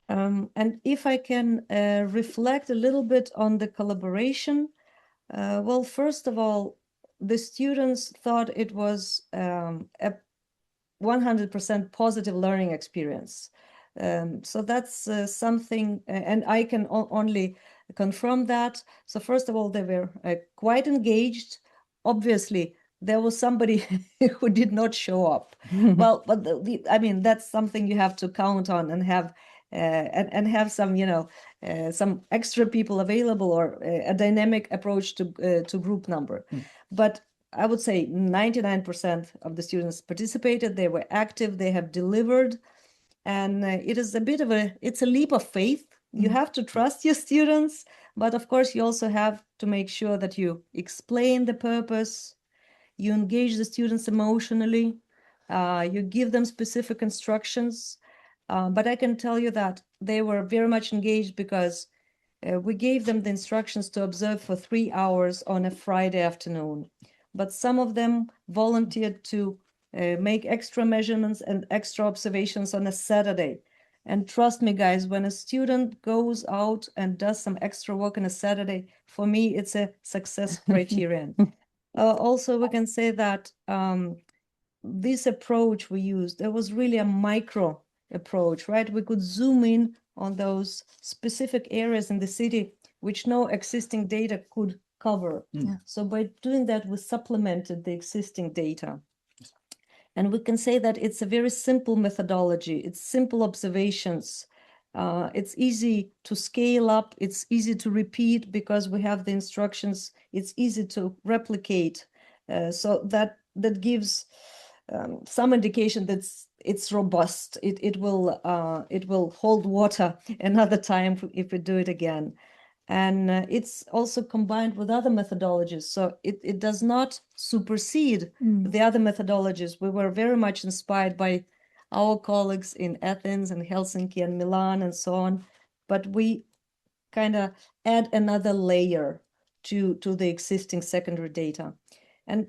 And if I can reflect a little bit on the collaboration, well, first of all, the students thought it was a 100% positive learning experience. So that's something, and I can only confirm that. So first of all, they were quite engaged. Obviously, there was somebody who did not show up. Well, but I mean, that's something you have to count on and have have some, some extra people available, or a dynamic approach to group number. But I would say 99% of the students participated. They were active. They have delivered. And it is it's a leap of faith. You have to trust your students, but of course you also have to make sure that you explain the purpose, you engage the students emotionally, you give them specific instructions. But I can tell you that they were very much engaged because we gave them the instructions to observe for 3 hours on a Friday afternoon. But some of them volunteered to make extra measurements and extra observations on a Saturday. And trust me, guys, when a student goes out and does some extra work on a Saturday, for me, it's a success criterion. Also, we can say that this approach we used, there was really a micro approach, right? We could zoom in on those specific areas in the city which no existing data could cover. So by doing that, we supplemented the existing data. And we can say that it's a very simple methodology. It's simple observations. It's easy to scale up. It's easy to repeat because we have the instructions. It's easy to replicate. So that gives some indication that it's robust. It will hold water another time if we do it again. And it's also combined with other methodologies. So it does not supersede the other methodologies. We were very much inspired by our colleagues in Athens and Helsinki and Milan and so on. But we kind of add another layer to the existing secondary data. And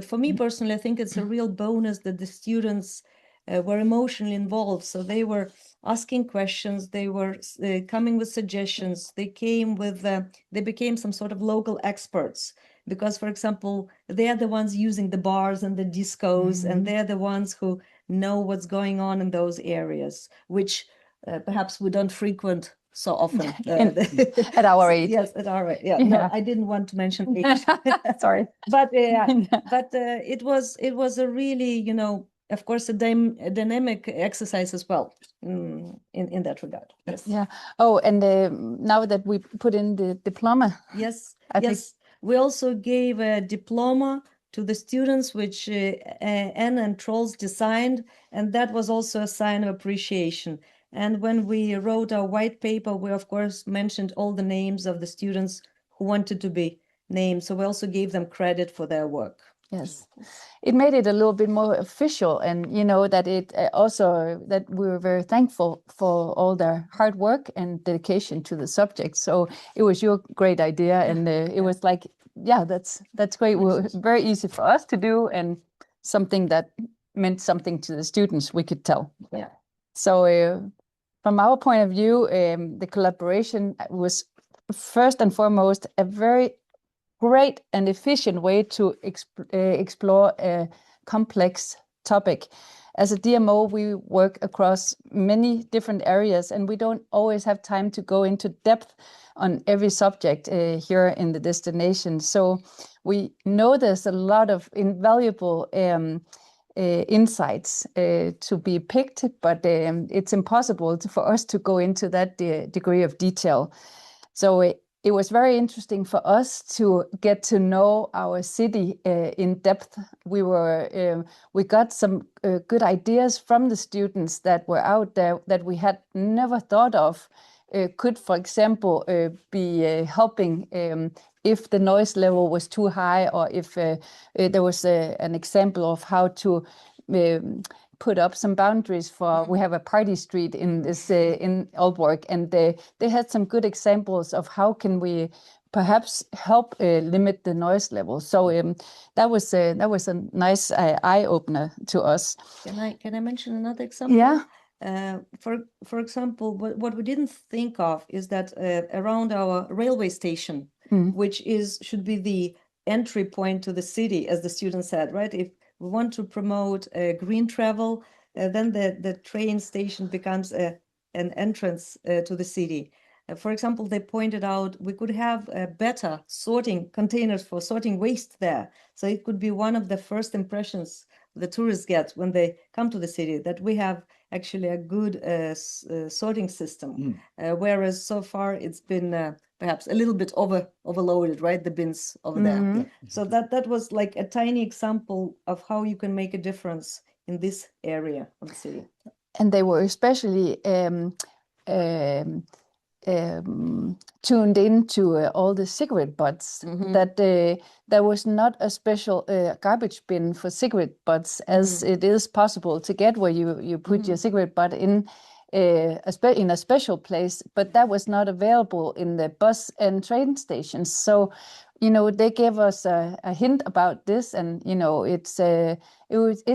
for me personally, I think it's a real bonus that the students were emotionally involved. So they were asking questions, they were coming with suggestions, they became some sort of local experts. Because, for example, they are the ones using the bars and the discos, and they're the ones who know what's going on in those areas, which perhaps we don't frequent so often. At our age. Yes, at our age. Yeah, Yeah. no, I didn't want to mention age. Sorry. But it was a really, you know, of course, a dynamic exercise as well in that regard. Yes. Yeah. Oh, and now that we put in the diploma. Yes. I think- Yes. We also gave a diploma to the students, which Anne and Trolls designed, and that was also a sign of appreciation. And when we wrote our white paper, we of course mentioned all the names of the students who wanted to be named. So we also gave them credit for their work. Yes, it made it a little bit more official, and you know that it also that we were very thankful for all their hard work and dedication to the subject. So it was your great idea, and it was like, yeah, that's great. Very easy for us to do, and something that meant something to the students. We could tell. Yeah. So from our point of view, the collaboration was first and foremost a very great and efficient way to explore a complex topic. As a DMO, we work across many different areas, and we don't always have time to go into depth on every subject here in the destination. So we know there's a lot of invaluable insights to be picked, but it's impossible for us to go into that degree of detail. So it was very interesting for us to get to know our city in depth. We got some good ideas from the students that were out there that we had never thought of. Could, for example, be helping if the noise level was too high, or if there was an example of how to put up some boundaries for. We have a party street in this in Aalborg, and they had some good examples of how can we perhaps help limit the noise level. So that was a nice eye opener to us. Can I mention another example? Yeah. For example, what we didn't think of is that around our railway station, which should be the entry point to the city, as the student said, right? If we want to promote green travel, then the train station becomes an entrance to the city. For example, they pointed out we could have better sorting containers for sorting waste there. So it could be one of the first impressions the tourists get when they come to the city, that we have actually a good sorting system. Whereas so far it's been perhaps a little bit overloaded, right? The bins over there. Yeah. So that was like a tiny example of how you can make a difference in this area of the city. And they were especially tuned into all the cigarette butts, that there was not a special garbage bin for cigarette butts, as it is possible to get, where you put your cigarette butt in a special place, but that was not available in the bus and train stations. So, you know, they gave us a hint about this, and you know, it's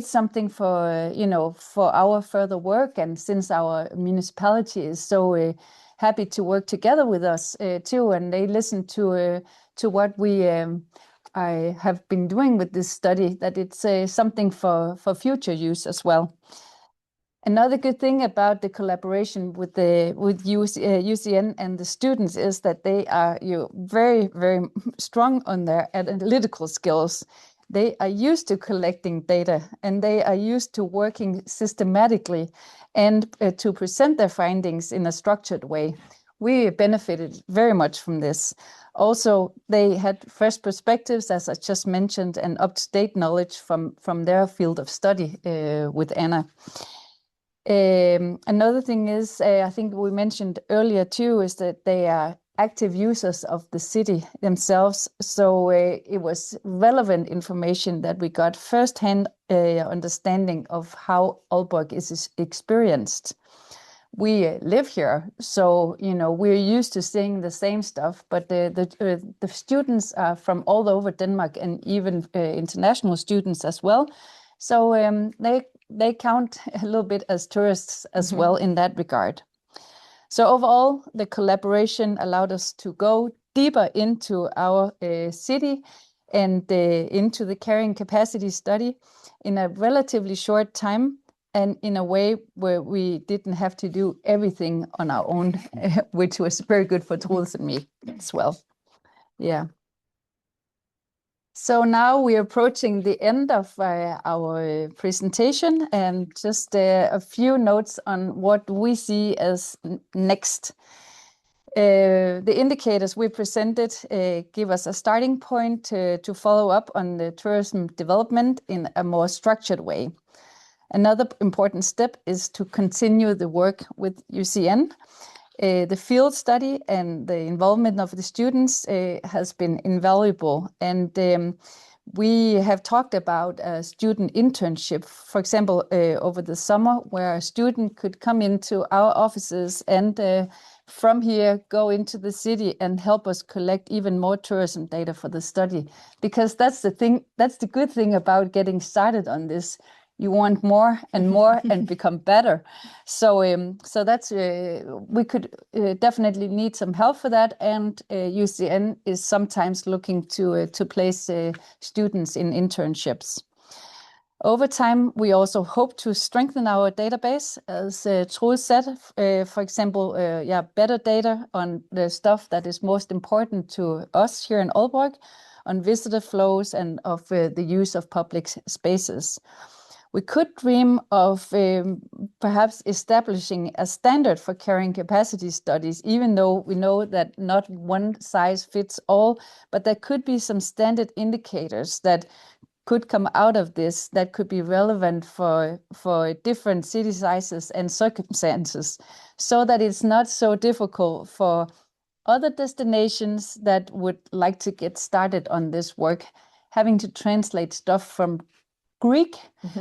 something for for our further work, and since our municipality is so happy to work together with us too, and they listen to what we I have been doing with this study, that it's something for future use as well. Another good thing about the collaboration with UCN and the students is that they are very, very strong on their analytical skills. They are used to collecting data, and they are used to working systematically and to present their findings in a structured way. We benefited very much from this. Also, they had fresh perspectives, as I just mentioned, and up-to-date knowledge from their field of study with Anna. Another thing is, I think we mentioned earlier too, is that they are active users of the city themselves. So it was relevant information that we got firsthand understanding of how Aalborg is experienced. We live here, so you know we're used to seeing the same stuff. But the students are from all over Denmark, and even international students as well. So they count a little bit as tourists as well in that regard. So overall, the collaboration allowed us to go deeper into our city and into the carrying capacity study in a relatively short time. and in a way where we didn't have to do everything on our own, which was very good for Troels and me as well. Yeah. So now we're approaching the end of our presentation, and just a few notes on what we see as next. The indicators we presented give us a starting point to follow up on the tourism development in a more structured way. Another important step is to continue the work with UCN. The field study and the involvement of the students has been invaluable, and we have talked about a student internship, for example, over the summer, where a student could come into our offices and from here go into the city and help us collect even more tourism data for the study. Because that's the good thing about getting started on this. You want more and more and become better. So that's we could definitely need some help for that, and UCN is sometimes looking to place students in internships. Over time, we also hope to strengthen our database, as Troels said, for example, better data on the stuff that is most important to us here in Aalborg, on visitor flows and of the use of public spaces. We could dream of perhaps establishing a standard for carrying capacity studies, even though we know that not one size fits all, but there could be some standard indicators that could come out of this that could be relevant for different city sizes and circumstances, so that it's not so difficult for other destinations that would like to get started on this work. Having to translate stuff from Greek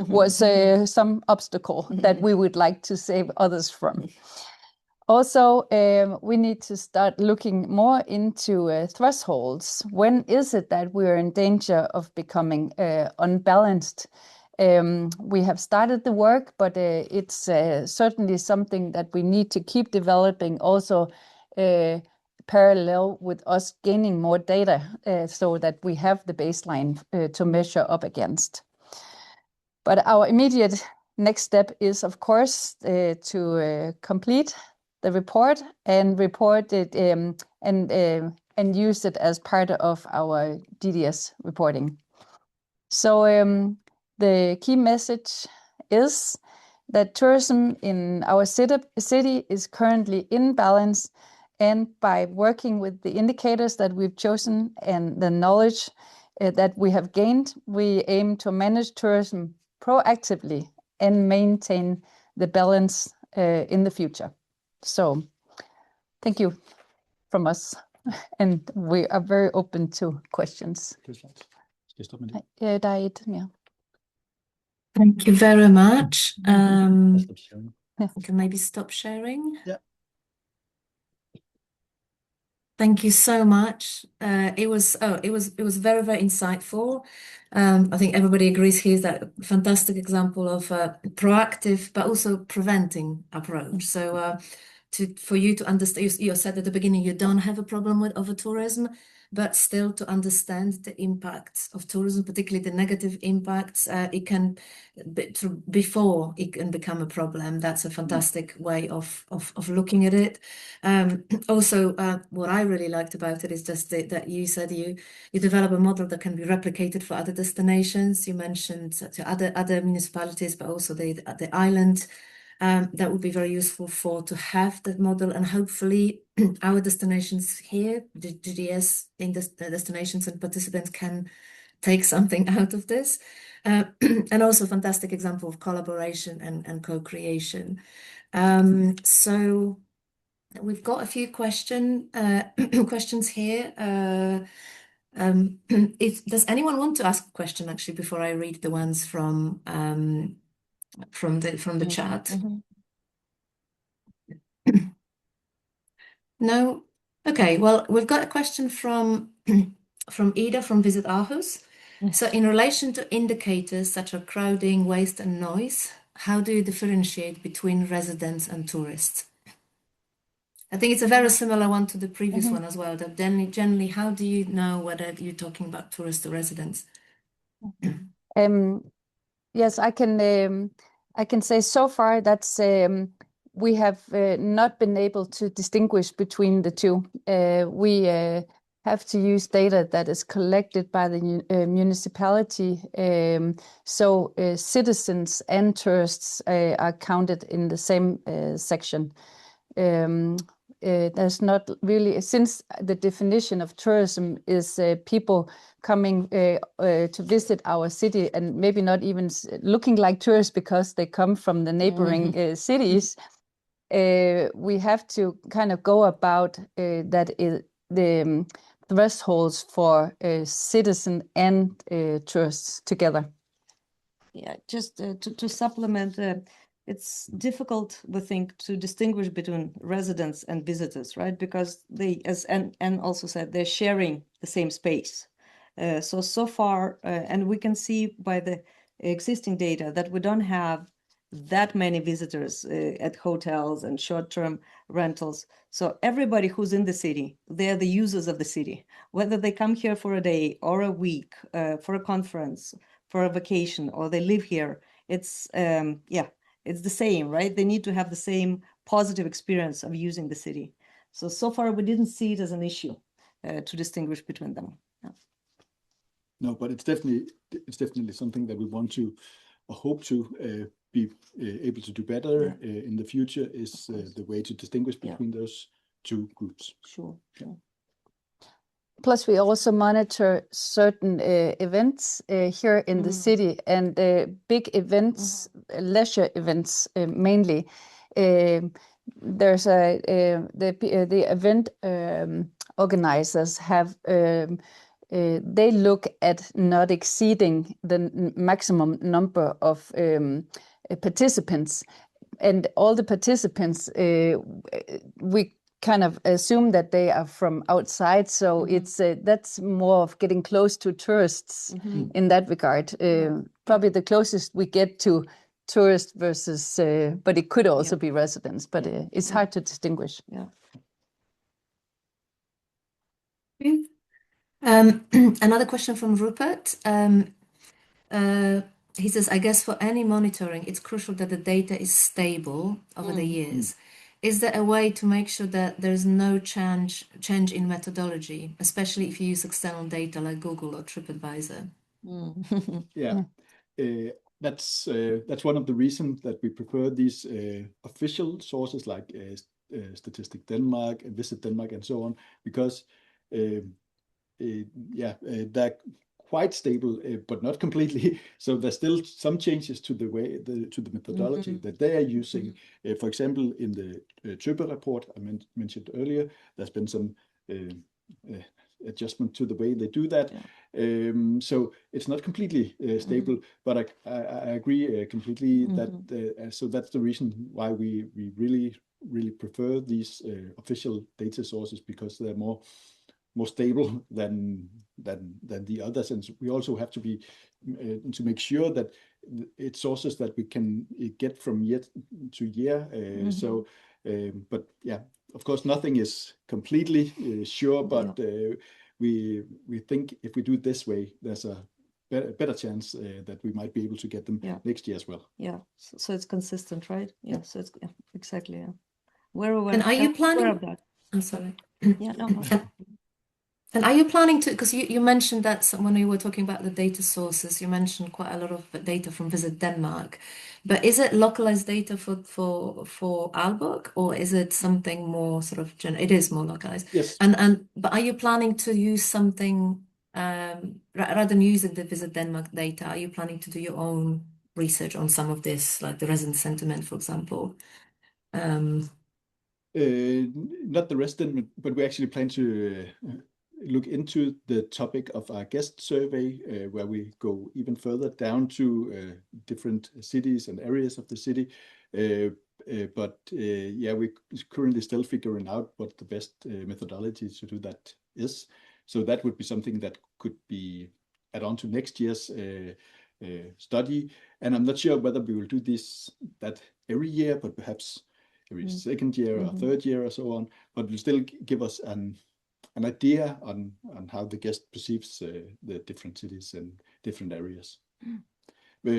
was some obstacle that we would like to save others from. Also, we need to start looking more into thresholds. When is it that we are in danger of becoming unbalanced? We have started the work, but it's certainly something that we need to keep developing also parallel with us gaining more data so that we have the baseline to measure up against. But our immediate next step is, of course, to complete the report and report it and use it as part of our GDS reporting. So the key message is that tourism in our city is currently in balance, and by working with the indicators that we've chosen and the knowledge that we have gained, we aim to manage tourism proactively and maintain the balance in the future. So thank you from us, and we are very open to questions. Thank you very much. You can maybe stop sharing. Yeah. Thank you so much. It was very, very insightful. I think everybody agrees here that a fantastic example of a proactive but also preventing approach. So for you to understand, you said at the beginning you don't have a problem with over-tourism, but still to understand the impacts of tourism, particularly the negative impacts, it can before it can become a problem. That's a fantastic way of looking at it. Also, what I really liked about it is just that you said you develop a model that can be replicated for other destinations. You mentioned to other municipalities, but also the island. That would be very useful to have that model, and hopefully our destinations here, the GDS destinations and participants, can take something out of this. And also a fantastic example of collaboration and co-creation. So we've got a few questions here. Does anyone want to ask a question actually before I read the ones from the chat? No? Okay, well, we've got a question from Ida from Visit Aarhus. So in relation to indicators such as crowding, waste and noise, how do you differentiate between residents and tourists? I think it's a very similar one to the previous one as well, that generally, how do you know whether you're talking about tourists or residents? Yes, I can I can say so far that's we have not been able to distinguish between the two. We have to use data that is collected by the municipality, so citizens and tourists are counted in the same section. There's not really, since the definition of tourism is people coming to visit our city and maybe not even looking like tourists because they come from the neighboring cities, we have to kind of go about the thresholds for citizen and tourists together. Yeah, just to supplement, it's difficult, we think, to distinguish between residents and visitors, right? Because they, as Anne also said, they're sharing the same space. So far, and we can see by the existing data that we don't have that many visitors at hotels and short-term rentals. So everybody who's in the city, they're the users of the city, whether they come here for a day or a week, for a conference, for a vacation, or they live here. It's it's the same, right? They need to have the same positive experience of using the city. So far, we didn't see it as an issue to distinguish between them. Yeah. No, but it's definitely something that we want to hope to be able to do better in the future, is the way to distinguish between those two groups. Sure. Plus, we also monitor certain events here in the city, and big events, leisure events mainly. There's the event organizers have they look at not exceeding the maximum number of participants, and all the participants we kind of assume that they are from outside, so it's that's more of getting close to tourists in that regard. Probably the closest we get to tourists versus, but it could also be residents, but it's hard to distinguish. Another question from Rupert. He says, I guess for any monitoring, it's crucial that the data is stable over the years. Is there a way to make sure that there's no change in methodology, especially if you use external data like Google or TripAdvisor? That's one of the reasons that we prefer these official sources like Statistic Denmark and Visit Denmark and so on, because they're quite stable, but not completely. So there's still some changes to the way to the methodology that they are using. For example, in the Tripa report I mentioned earlier, there's been some adjustment to the way they do that. So it's not completely stable, but I agree completely that so that's the reason why we really prefer these official data sources, because they're more stable than the others, and we also have to be to make sure that it's sources that we can get from year to year. But yeah, of course, nothing is completely sure, but we think if we do it this way, there's a better chance that we might be able to get them next year as well. Yeah, so it's consistent, right? Yeah, so it's exactly. Where and are you planning? Of that? I'm sorry. Yeah, no. And are you planning to, because you mentioned that when you were talking about the data sources, you mentioned quite a lot of data from Visit Denmark, but is it localized data for Aalborg, or is it something more sort of general? It is more localized. Yes. But are you planning to use something rather than using the Visit Denmark data? Are you planning to do your own research on some of this, like the resident sentiment, for example? Not the resident, but we actually plan to look into the topic of our guest survey, where we go even further down to different cities and areas of the city. But we're currently still figuring out what the best methodology to do that is. So that would be something that could be add on to next year's study. And I'm not sure whether we will do that every year, but perhaps every second year or third year or so on. But it will still give us an idea on how the guest perceives the different cities and different areas.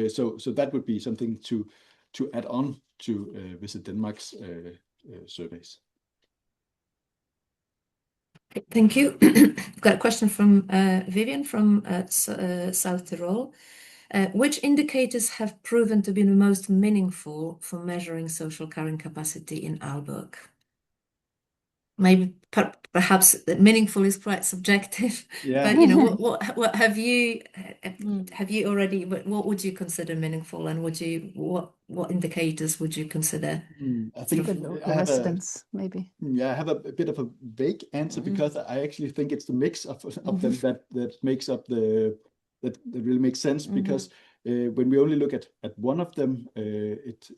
So that would be something to to add on to Visit Denmark's surveys. Thank you. I've got a question from Vivian from South Tyrol. Which indicators have proven to be the most meaningful for measuring social carrying capacity in Aalborg? Maybe perhaps meaningful is quite subjective, Yeah. but you know, what have you already? What would you consider meaningful, and what indicators would you consider? I think The local residents, maybe. Yeah, I have a bit of a vague answer because I actually think it's the mix of them that makes up that really makes sense. Because when we only look at one of them, it's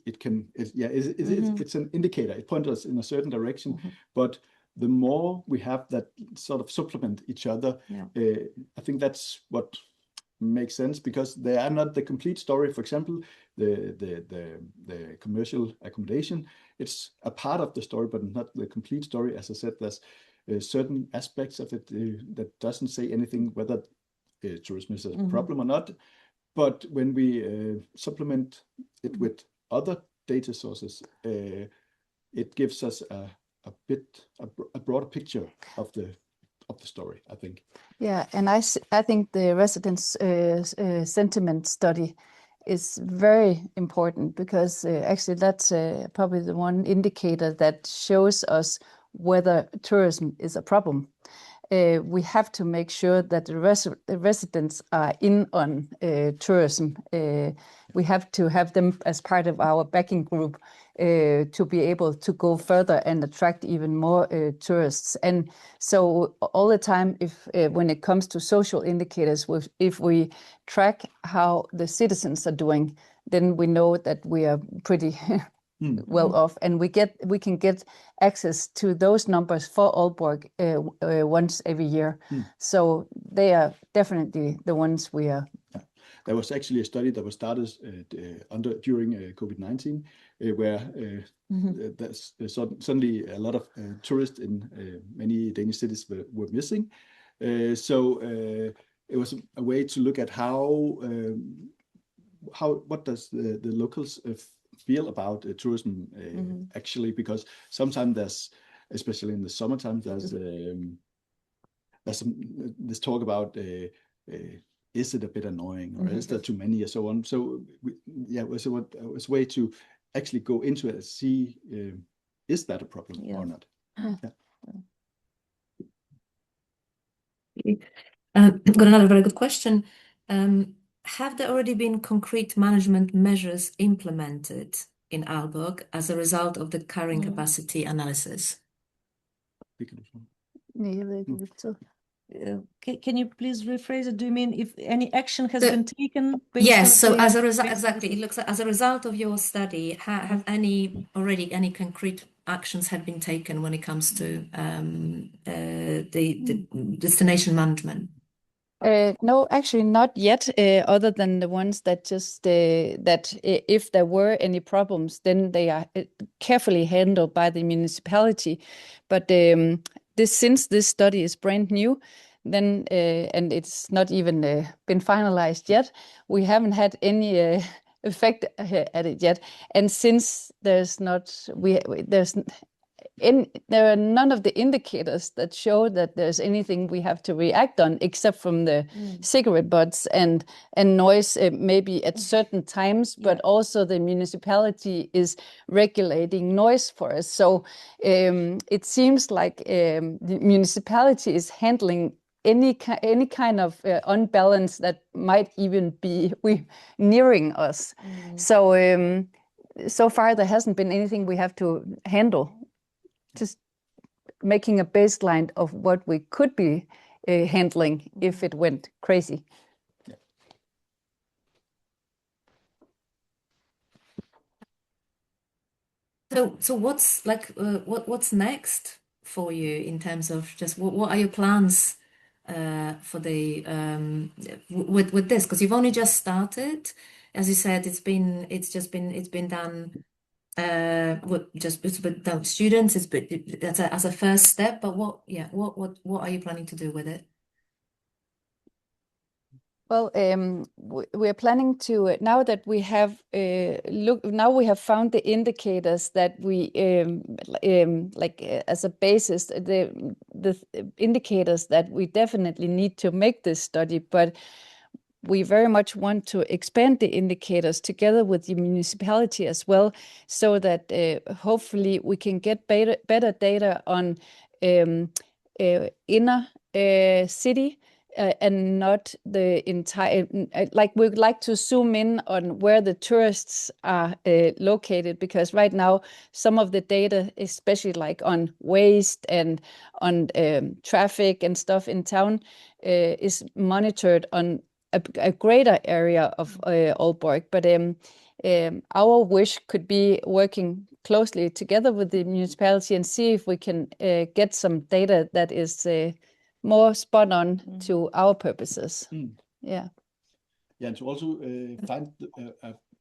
an indicator. It points us in a certain direction, but the more we have that sort of supplement each other, I think that's what makes sense, because they are not the complete story. For example, the commercial accommodation, it's a part of the story, but not the complete story. As I said, there's certain aspects of it that doesn't say anything whether tourism is a problem or not. But when we supplement it with other data sources, it gives us a broader picture of the story, I think. Yeah, and I think the residents' sentiment study is very important, because actually that's probably the one indicator that shows us whether tourism is a problem. We have to make sure that the residents are in on tourism. We have to have them as part of our backing group to be able to go further and attract even more tourists. And so all the time, when it comes to social indicators, if we track how the citizens are doing, then we know that we are pretty well off, and we can get access to those numbers for Aalborg once every year. So they are definitely the ones we are. Yeah. There was actually a study that was started during COVID-19 where there's suddenly a lot of tourists in many Danish cities were missing. So it was a way to look at what does the locals feel about tourism actually, because sometimes there's, especially in the summertime, there's this talk about is it a bit annoying, or is there too many, or so on. So it was a way to actually go into it and see is that a problem or not. Got another very good question. Have there already been concrete management measures implemented in Aalborg as a result of the carrying capacity analysis? Can you please rephrase it? Do you mean if any action has been taken? Yes, so as a result, exactly. It looks like as a result of your study, have any concrete actions have been taken when it comes to the destination management? No, actually not yet, other than the ones that just that if there were any problems, then they are carefully handled by the municipality. But since this study is brand new, then and it's not even been finalized yet, we haven't had any effect at it yet. And since there are none of the indicators that show that there's anything we have to react on, except from the cigarette butts and noise, maybe at certain times, but also the municipality is regulating noise for us. So it seems like the municipality is handling any kind of unbalance that might even be nearing us. So so far there hasn't been anything we have to handle. Just making a baseline of what we could be handling if it went crazy. So what's what's next for you in terms of just what are your plans for the with this? Because you've only just started, as you said, it's been done. It's been done with students. That's as a first step. But what are you planning to do with it? Well, we are planning to now that we have we have found the indicators that we as a basis, the indicators that we definitely need to make this study, but we very much want to expand the indicators together with the municipality as well, so that hopefully we can get better data on inner city. And not the entire, like we'd like to zoom in on where the tourists are located, because right now some of the data, especially like on waste and on traffic and stuff in town, is monitored on a greater area of Aalborg. But our wish could be working closely together with the municipality and see if we can get some data that is more spot on to our purposes. Yeah. Yeah, and to also find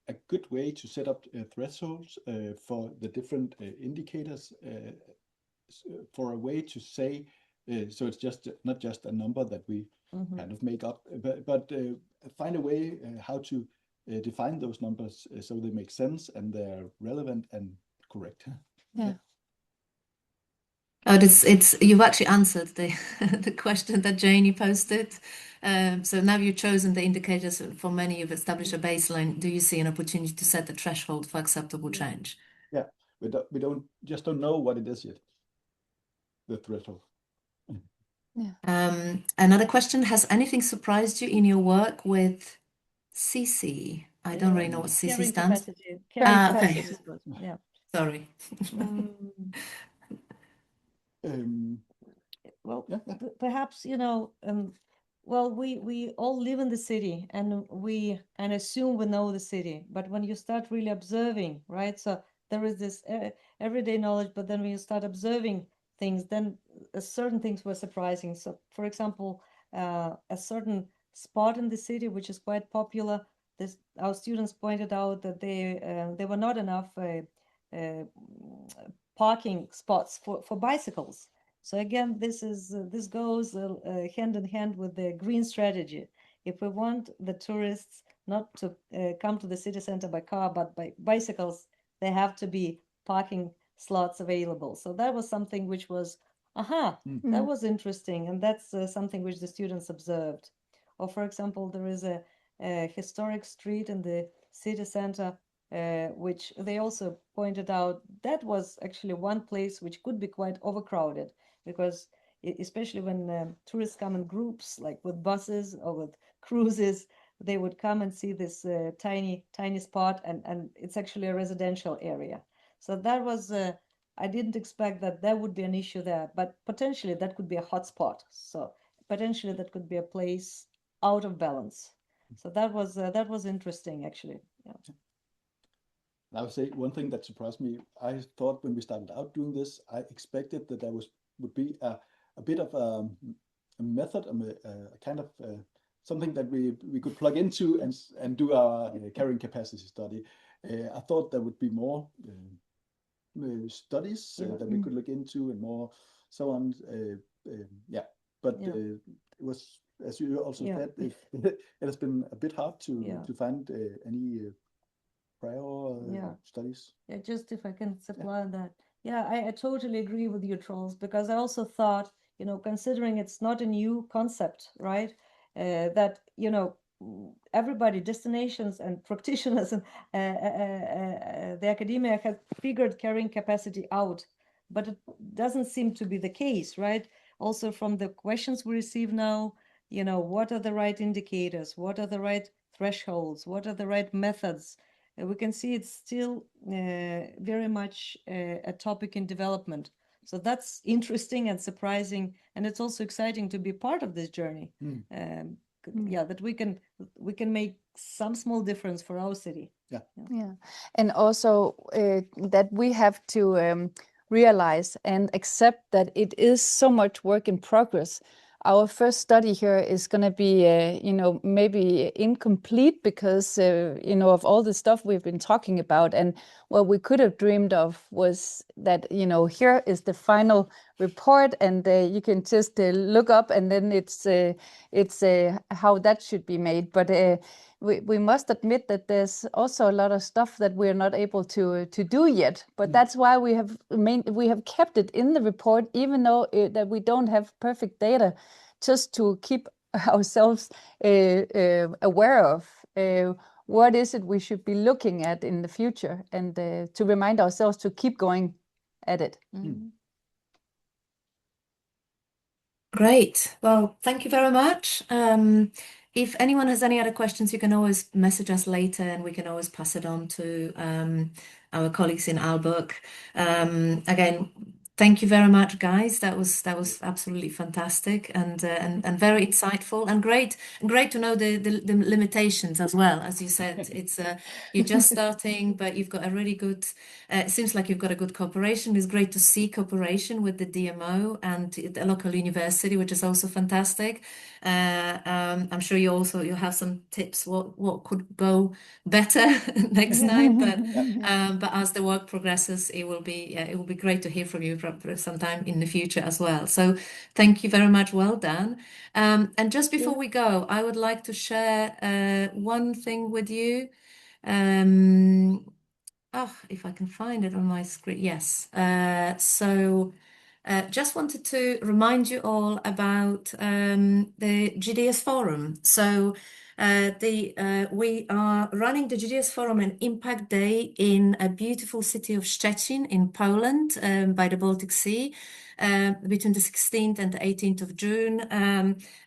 a good way to set up thresholds for the different indicators, for a way to say, so it's just not just a number that we kind of make up, but find a way how to define those numbers so they make sense and they're relevant and correct. Yeah. Oh, you've actually answered the question that Janie posted. So now you've chosen the indicators. For many, you've established a baseline. Do you see an opportunity to set the threshold for acceptable change? Yeah, we don't know what it is yet. The threshold. Yeah. Another question: has anything surprised you in your work with CC? I don't really know what CC stands. Okay. Yeah. Sorry. Well, perhaps, well, we all live in the city and assume we know the city, but when you start really observing, right? So there is this everyday knowledge, but then when you start observing things, then certain things were surprising. So, for example, a certain spot in the city, which is quite popular, our students pointed out that there were not enough parking spots for bicycles. So again, this goes hand in hand with the green strategy. If we want the tourists not to come to the city center by car, but by bicycles, there have to be parking slots available. So that was something which was, that was interesting. And that's something which the students observed. Or for example, there is a historic street in the city center, which they also pointed out that was actually one place which could be quite overcrowded, because especially when tourists come in groups, like with buses or with cruises, they would come and see this tiny spot, and it's actually a residential area. So that was, I didn't expect that there would be an issue there, but potentially that could be a hotspot. So potentially that could be a place out of balance. So that was interesting, actually. Yeah. I would say one thing that surprised me, I thought when we started out doing this, I expected that there would be a bit of a method, a kind of something that we could plug into and do our carrying capacity study. I thought there would be more studies that we could look into and more so on. But it was, as you also said, it has been a bit hard to find any prior studies. Yeah, just if I can supply that. Yeah, I totally agree with you, Trolls, because I also thought, considering it's not a new concept, right? That, everybody, destinations and practitioners and the academia have figured carrying capacity out, but it doesn't seem to be the case, right? Also from the questions we receive now, what are the right indicators? What are the right thresholds? What are the right methods? We can see it's still very much a topic in development. So that's interesting and surprising, and it's also exciting to be part of this journey. That we can make some small difference for our city. Yeah, and also that we have to realize and accept that it is so much work in progress. our first study here is going to be, you know, maybe incomplete because, you know, of all the stuff we've been talking about. And what we could have dreamed of was that, you know, here is the final report, and you can just look up, and then it's how that should be made. But we must admit that there's also a lot of stuff that we're not able to do yet. But that's why we have kept it in the report, even though that we don't have perfect data, just to keep ourselves aware of what is it we should be looking at in the future, and to remind ourselves to keep going at it. Great. Well, thank you very much. If anyone has any other questions, you can always message us later, and we can always pass it on to our colleagues in Aalborg. Again, thank you very much, guys. That was absolutely fantastic and very insightful, and great to know the limitations as well. As you said, it's you're just starting, but you've got a really good. It seems like you've got a good cooperation. It's great to see cooperation with the DMO and the local university, which is also fantastic. I'm sure you have some tips what could go better next time, but as the work progresses, it will be great to hear from you sometime in the future as well. So thank you very much. Well done. And just before we go, I would like to share one thing with you. If I can find it on my screen. Yes. Just wanted to remind you all about the GDS Forum. So we are running the GDS Forum and Impact Day in a beautiful city of Szczecin in Poland, by the Baltic Sea, between the 16th and the 18th of June.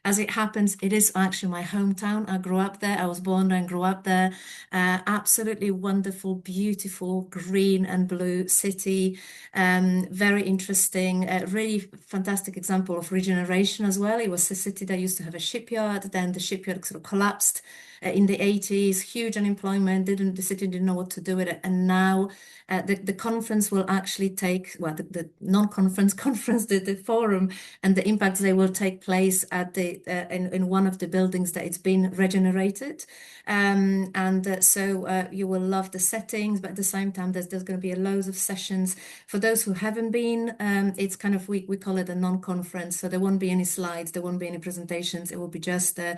As it happens, it is actually my hometown. I grew up there. I was born and grew up there. Absolutely wonderful, beautiful, green and blue city. Very interesting, really fantastic example of regeneration as well. It was a city that used to have a shipyard. Then the shipyard sort of collapsed in the 80s, huge unemployment, the city didn't know what to do with it. And now the conference will actually take, well, the non-conference conference, the forum and the impacts, they will take place at in one of the buildings that it's been regenerated. So you will love the settings, but at the same time, there's going to be loads of sessions. For those who haven't been, it's kind of, we call it a non-conference. So there won't be any slides, there won't be any presentations. It will be just a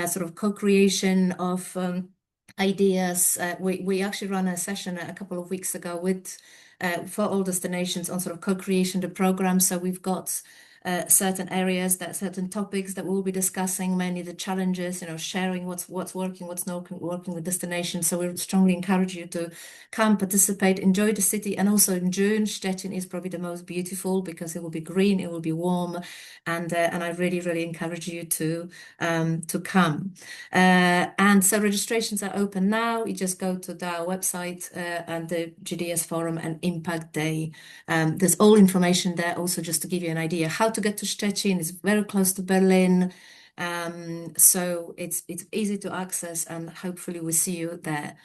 sort of co-creation of ideas. We actually ran a session a couple of weeks ago with for all destinations on sort of co-creation the program. So we've got certain areas, certain topics that we'll be discussing, mainly the challenges, sharing what's working, what's not working with destinations. So we strongly encourage you to come, participate, enjoy the city. And also in June, Szczecin is probably the most beautiful because it will be green, it will be warm, and I really, really encourage you to come. And so registrations are open now. You just go to our website and the GDS Forum and Impact Day. There's all information there. Also, just to give you an idea how to get to Szczecin, it's very close to Berlin. So it's easy to access, and hopefully we'll see you there.